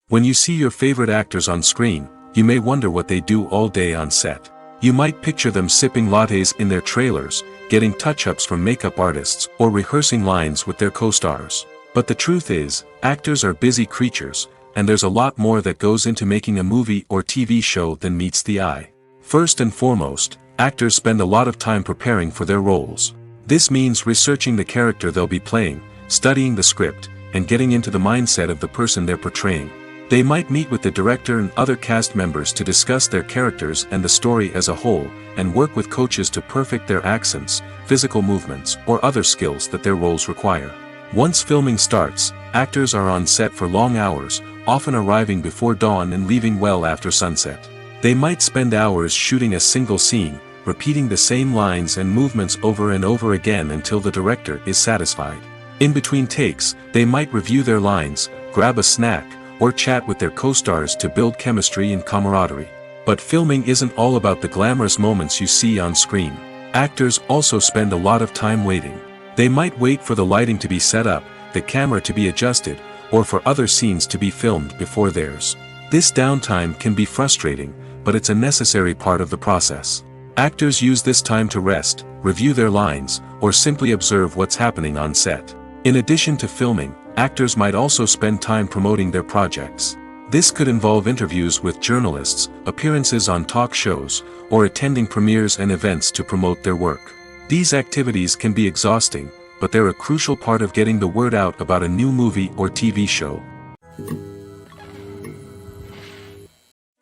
When you see your favorite actors on screen, you may wonder what they do all day on set. You might picture them sipping lattes in their trailers, getting touch-ups from makeup artists, or rehearsing lines with their co-stars. But the truth is, actors are busy creatures, and there's a lot more that goes into making a movie or TV show than meets the eye. First and foremost, actors spend a lot of time preparing for their roles. This means researching the character they'll be playing, studying the script, and getting into the mindset of the person they're portraying. They might meet with the director and other cast members to discuss their characters and the story as a whole, and work with coaches to perfect their accents, physical movements, or other skills that their roles require. Once filming starts, actors are on set for long hours, often arriving before dawn and leaving well after sunset. They might spend hours shooting a single scene, repeating the same lines and movements over and over again until the director is satisfied. In between takes, they might review their lines, grab a snack, or chat with their co-stars to build chemistry and camaraderie. But filming isn't all about the glamorous moments you see on screen. Actors also spend a lot of time waiting. They might wait for the lighting to be set up, the camera to be adjusted, or for other scenes to be filmed before theirs. This downtime can be frustrating, but it's a necessary part of the process. Actors use this time to rest, review their lines, or simply observe what's happening on set. In addition to filming, actors might also spend time promoting their projects. This could involve interviews with journalists, appearances on talk shows, or attending premieres and events to promote their work. These activities can be exhausting, but they're a crucial part of getting the word out about a new movie or TV show.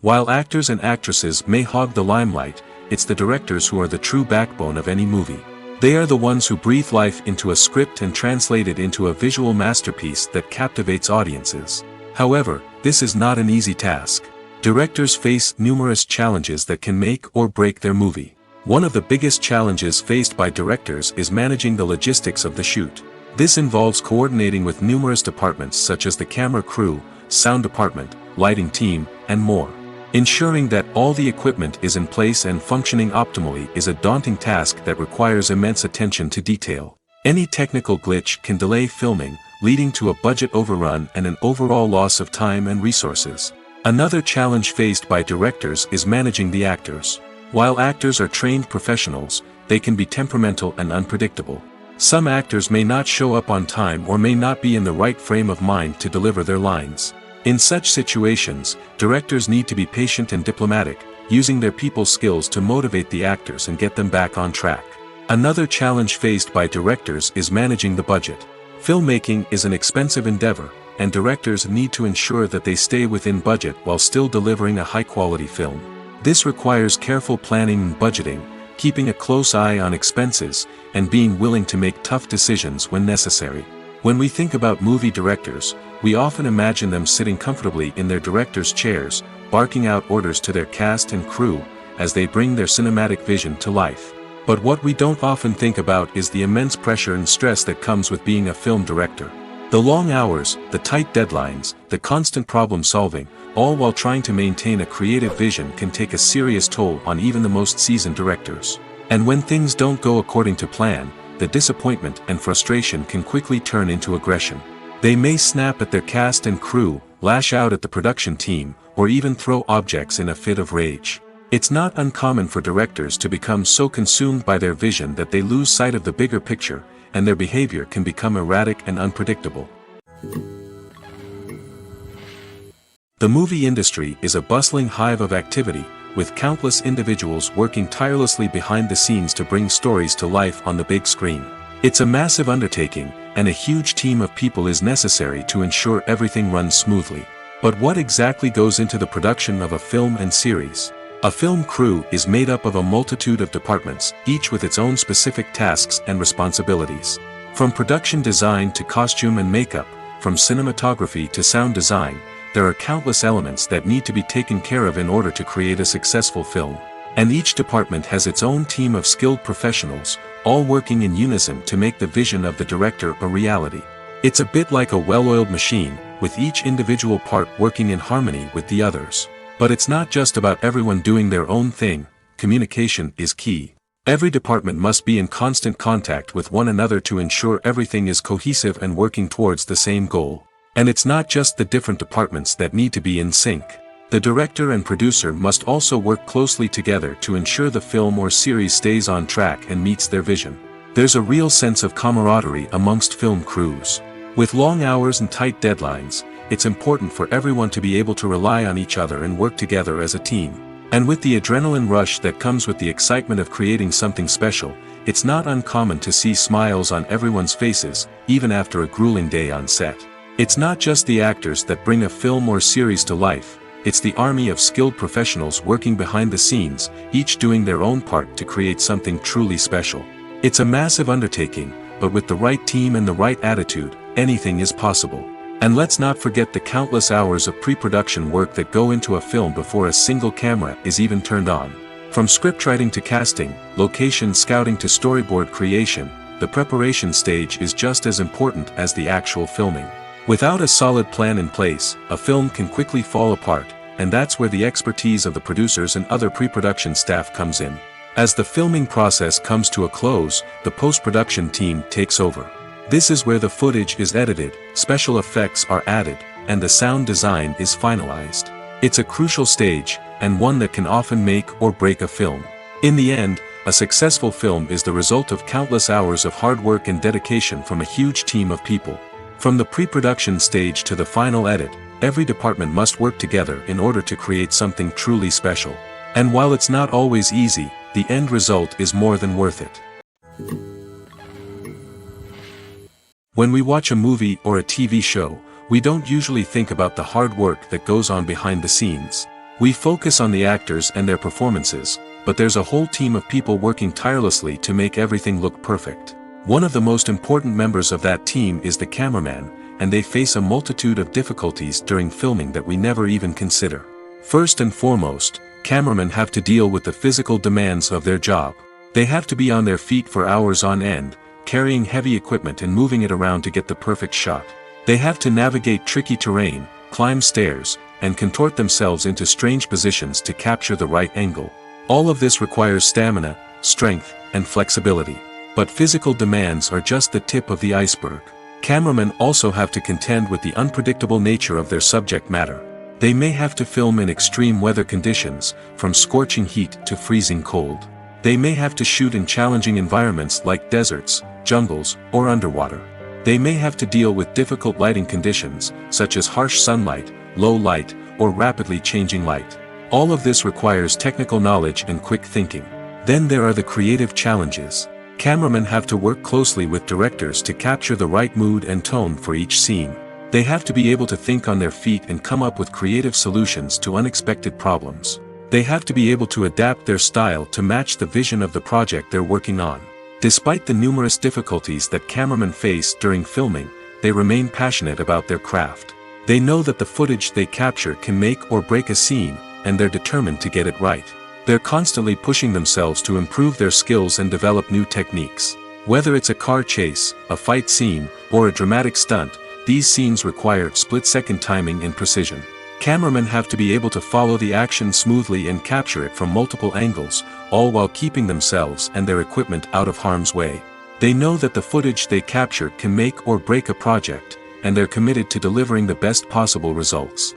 While actors and actresses may hog the limelight, it's the directors who are the true backbone of any movie. They are the ones who breathe life into a script and translate it into a visual masterpiece that captivates audiences. However, this is not an easy task. Directors face numerous challenges that can make or break their movie. One of the biggest challenges faced by directors is managing the logistics of the shoot. This involves coordinating with numerous departments such as the camera crew, sound department, lighting team, and more. Ensuring that all the equipment is in place and functioning optimally is a daunting task that requires immense attention to detail. Any technical glitch can delay filming, leading to a budget overrun and an overall loss of time and resources. Another challenge faced by directors is managing the actors. While actors are trained professionals, they can be temperamental and unpredictable. Some actors may not show up on time or may not be in the right frame of mind to deliver their lines. In such situations, directors need to be patient and diplomatic, using their people skills to motivate the actors and get them back on track. Another challenge faced by directors is managing the budget. Filmmaking is an expensive endeavor, and directors need to ensure that they stay within budget while still delivering a high-quality film. This requires careful planning and budgeting, keeping a close eye on expenses, and being willing to make tough decisions when necessary. When we think about movie directors, we often imagine them sitting comfortably in their director's chairs, barking out orders to their cast and crew, as they bring their cinematic vision to life. But what we don't often think about is the immense pressure and stress that comes with being a film director. The long hours, the tight deadlines, the constant problem solving, all while trying to maintain a creative vision can take a serious toll on even the most seasoned directors. And when things don't go according to plan, the disappointment and frustration can quickly turn into aggression. They may snap at their cast and crew, lash out at the production team, or even throw objects in a fit of rage. It's not uncommon for directors to become so consumed by their vision that they lose sight of the bigger picture, and their behavior can become erratic and unpredictable. The movie industry is a bustling hive of activity, with countless individuals working tirelessly behind the scenes to bring stories to life on the big screen. It's a massive undertaking, and a huge team of people is necessary to ensure everything runs smoothly. But what exactly goes into the production of a film and series? A film crew is made up of a multitude of departments, each with its own specific tasks and responsibilities. From production design to costume and makeup, from cinematography to sound design, there are countless elements that need to be taken care of in order to create a successful film. And each department has its own team of skilled professionals, all working in unison to make the vision of the director a reality. It's a bit like a well-oiled machine, with each individual part working in harmony with the others. But it's not just about everyone doing their own thing. Communication is key. Every department must be in constant contact with one another to ensure everything is cohesive and working towards the same goal. And it's not just the different departments that need to be in sync. The director and producer must also work closely together to ensure the film or series stays on track and meets their vision. There's a real sense of camaraderie amongst film crews. With long hours and tight deadlines, it's important for everyone to be able to rely on each other and work together as a team. And with the adrenaline rush that comes with the excitement of creating something special, it's not uncommon to see smiles on everyone's faces, even after a grueling day on set. It's not just the actors that bring a film or series to life, it's the army of skilled professionals working behind the scenes, each doing their own part to create something truly special. It's a massive undertaking, but with the right team and the right attitude, anything is possible. And let's not forget the countless hours of pre-production work that go into a film before a single camera is even turned on. From scriptwriting to casting, location scouting to storyboard creation, the preparation stage is just as important as the actual filming. Without a solid plan in place, a film can quickly fall apart, and that's where the expertise of the producers and other pre-production staff comes in. As the filming process comes to a close, the post-production team takes over. This is where the footage is edited, special effects are added, and the sound design is finalized. It's a crucial stage, and one that can often make or break a film. In the end, a successful film is the result of countless hours of hard work and dedication from a huge team of people. From the pre-production stage to the final edit, every department must work together in order to create something truly special. And while it's not always easy, the end result is more than worth it. When we watch a movie or a TV show, we don't usually think about the hard work that goes on behind the scenes. We focus on the actors and their performances, but there's a whole team of people working tirelessly to make everything look perfect. One of the most important members of that team is the cameraman, and they face a multitude of difficulties during filming that we never even consider. First and foremost, cameramen have to deal with the physical demands of their job. They have to be on their feet for hours on end, carrying heavy equipment and moving it around to get the perfect shot. They have to navigate tricky terrain, climb stairs, and contort themselves into strange positions to capture the right angle. All of this requires stamina, strength, and flexibility. But physical demands are just the tip of the iceberg. Cameramen also have to contend with the unpredictable nature of their subject matter. They may have to film in extreme weather conditions, from scorching heat to freezing cold. They may have to shoot in challenging environments like deserts, jungles, or underwater. They may have to deal with difficult lighting conditions, such as harsh sunlight, low light, or rapidly changing light. All of this requires technical knowledge and quick thinking. Then there are the creative challenges. Cameramen have to work closely with directors to capture the right mood and tone for each scene. They have to be able to think on their feet and come up with creative solutions to unexpected problems. They have to be able to adapt their style to match the vision of the project they're working on. Despite the numerous difficulties that cameramen face during filming, they remain passionate about their craft. They know that the footage they capture can make or break a scene, and they're determined to get it right. They're constantly pushing themselves to improve their skills and develop new techniques. Whether it's a car chase, a fight scene, or a dramatic stunt, these scenes require split-second timing and precision. Cameramen have to be able to follow the action smoothly and capture it from multiple angles, all while keeping themselves and their equipment out of harm's way. They know that the footage they capture can make or break a project, and they're committed to delivering the best possible results.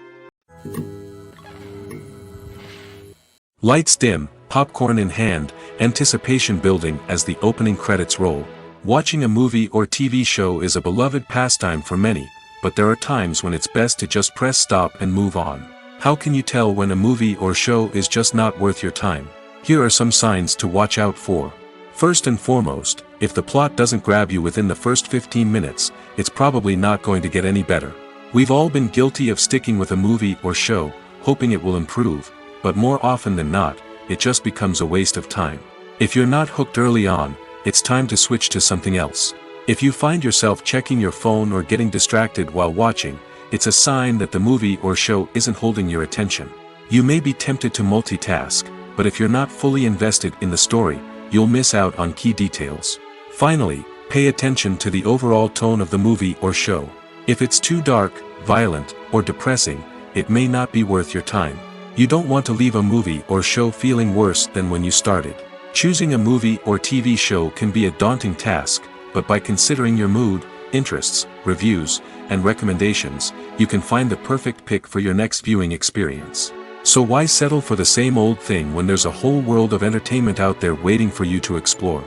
Lights dim, popcorn in hand, anticipation building as the opening credits roll. Watching a movie or TV show is a beloved pastime for many, but there are times when it's best to just press stop and move on. How can you tell when a movie or show is just not worth your time? Here are some signs to watch out for. First and foremost, if the plot doesn't grab you within the first 15 minutes, it's probably not going to get any better. We've all been guilty of sticking with a movie or show, hoping it will improve, but more often than not, it just becomes a waste of time. If you're not hooked early on, it's time to switch to something else. If you find yourself checking your phone or getting distracted while watching, it's a sign that the movie or show isn't holding your attention. You may be tempted to multitask, but if you're not fully invested in the story, you'll miss out on key details. Finally, Pay attention to the overall tone of the movie or show. If it's too dark, violent, or depressing, it may not be worth your time. You don't want to leave a movie or show feeling worse than when you started. Choosing a movie or TV show can be a daunting task, but by considering your mood, interests, reviews, and recommendations, you can find the perfect pick for your next viewing experience. So why settle for the same old thing when there's a whole world of entertainment out there waiting for you to explore?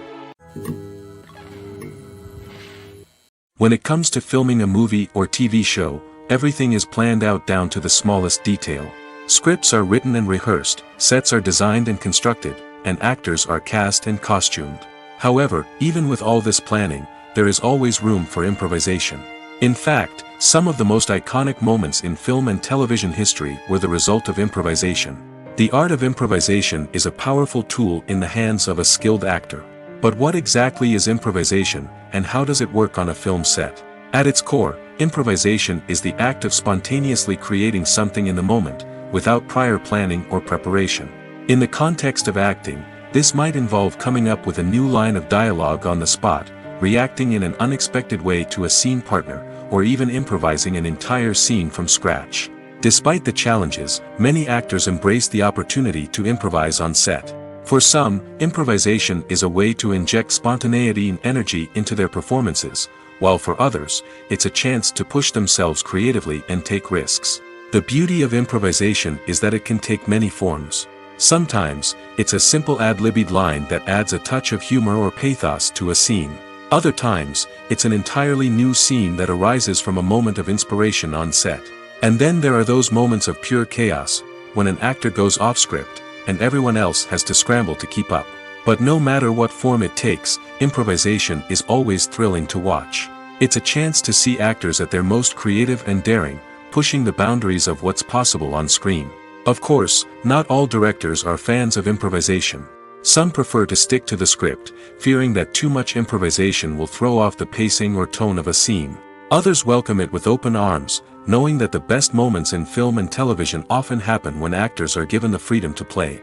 When it comes to filming a movie or TV show, everything is planned out down to the smallest detail. Scripts are written and rehearsed, sets are designed and constructed, and actors are cast and costumed. However, even with all this planning, there is always room for improvisation. In fact, some of the most iconic moments in film and television history were the result of improvisation. The art of improvisation is a powerful tool in the hands of a skilled actor. But what exactly is improvisation, and how does it work on a film set? At its core, improvisation is the act of spontaneously creating something in the moment, without prior planning or preparation. In the context of acting, this might involve coming up with a new line of dialogue on the spot, reacting in an unexpected way to a scene partner, or even improvising an entire scene from scratch. Despite the challenges, many actors embrace the opportunity to improvise on set. For some, improvisation is a way to inject spontaneity and energy into their performances, while for others, it's a chance to push themselves creatively and take risks. The beauty of improvisation is that it can take many forms. Sometimes, it's a simple ad-libbed line that adds a touch of humor or pathos to a scene. Other times, it's an entirely new scene that arises from a moment of inspiration on set. And then there are those moments of pure chaos, when an actor goes off script, and everyone else has to scramble to keep up. But no matter what form it takes, improvisation is always thrilling to watch. It's a chance to see actors at their most creative and daring, pushing the boundaries of what's possible on screen. Of course, not all directors are fans of improvisation. Some prefer to stick to the script, fearing that too much improvisation will throw off the pacing or tone of a scene. Others welcome it with open arms, knowing that the best moments in film and television often happen when actors are given the freedom to play.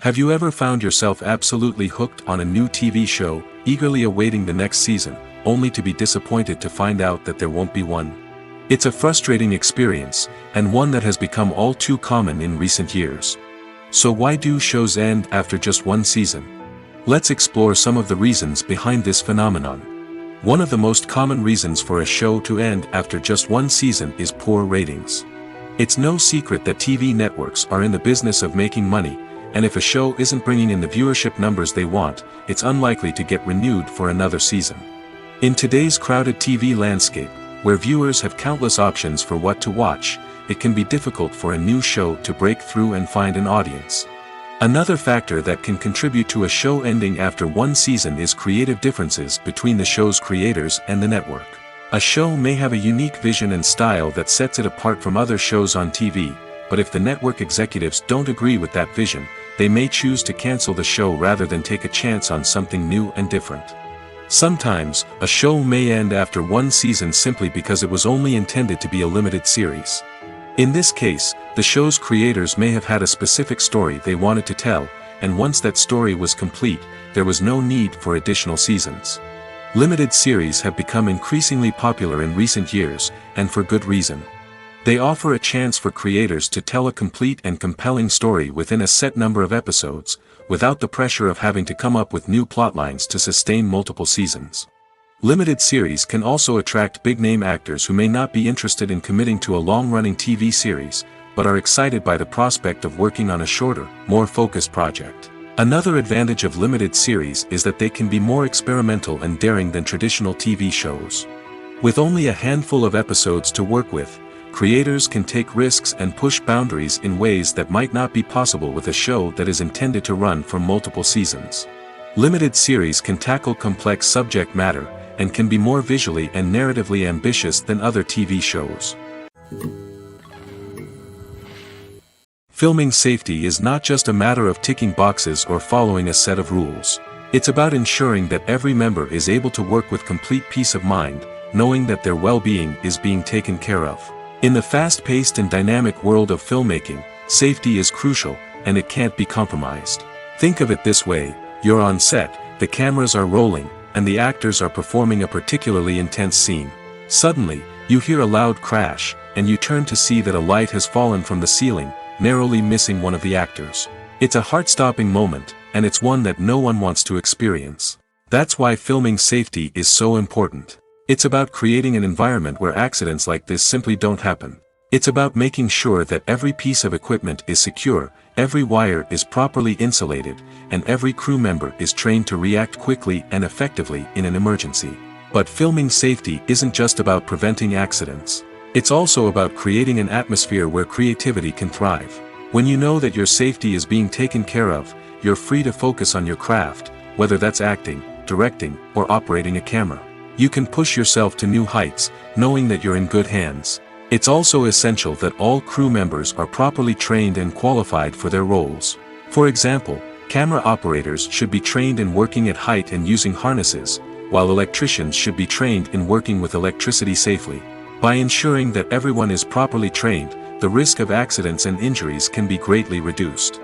Have you ever found yourself absolutely hooked on a new TV show, eagerly awaiting the next season, only to be disappointed to find out that there won't be one? It's a frustrating experience, and one that has become all too common in recent years. So why do shows end after just one season? Let's explore some of the reasons behind this phenomenon. One of the most common reasons for a show to end after just one season is poor ratings. It's no secret that TV networks are in the business of making money, and if a show isn't bringing in the viewership numbers they want, it's unlikely to get renewed for another season. In today's crowded TV landscape, where viewers have countless options for what to watch, it can be difficult for a new show to break through and find an audience. Another factor that can contribute to a show ending after one season is creative differences between the show's creators and the network. A show may have a unique vision and style that sets it apart from other shows on TV, but if the network executives don't agree with that vision, they may choose to cancel the show rather than take a chance on something new and different. Sometimes, a show may end after one season simply because it was only intended to be a limited series. In this case, the show's creators may have had a specific story they wanted to tell, and once that story was complete, there was no need for additional seasons. Limited series have become increasingly popular in recent years, and for good reason. They offer a chance for creators to tell a complete and compelling story within a set number of episodes, without the pressure of having to come up with new plotlines to sustain multiple seasons. Limited series can also attract big-name actors who may not be interested in committing to a long-running TV series, but are excited by the prospect of working on a shorter, more focused project. Another advantage of limited series is that they can be more experimental and daring than traditional TV shows. With only a handful of episodes to work with, creators can take risks and push boundaries in ways that might not be possible with a show that is intended to run for multiple seasons. Limited series can tackle complex subject matter, and can be more visually and narratively ambitious than other TV shows. Filming safety is not just a matter of ticking boxes or following a set of rules. It's about ensuring that every member is able to work with complete peace of mind, knowing that their well-being is being taken care of. In the fast-paced and dynamic world of filmmaking, safety is crucial, and it can't be compromised. Think of it this way: You're on set, the cameras are rolling, and the actors are performing a particularly intense scene. Suddenly, you hear a loud crash, and you turn to see that a light has fallen from the ceiling, narrowly missing one of the actors. It's a heart-stopping moment, and it's one that no one wants to experience. That's why filming safety is so important. It's about creating an environment where accidents like this simply don't happen. It's about making sure that every piece of equipment is secure, every wire is properly insulated, and every crew member is trained to react quickly and effectively in an emergency. But filming safety isn't just about preventing accidents. It's also about creating an atmosphere where creativity can thrive. When you know that your safety is being taken care of, you're free to focus on your craft, whether that's acting, directing, or operating a camera. You can push yourself to new heights, knowing that you're in good hands. It's also essential that all crew members are properly trained and qualified for their roles. For example, camera operators should be trained in working at height and using harnesses, while electricians should be trained in working with electricity safely. By ensuring that everyone is properly trained, the risk of accidents and injuries can be greatly reduced.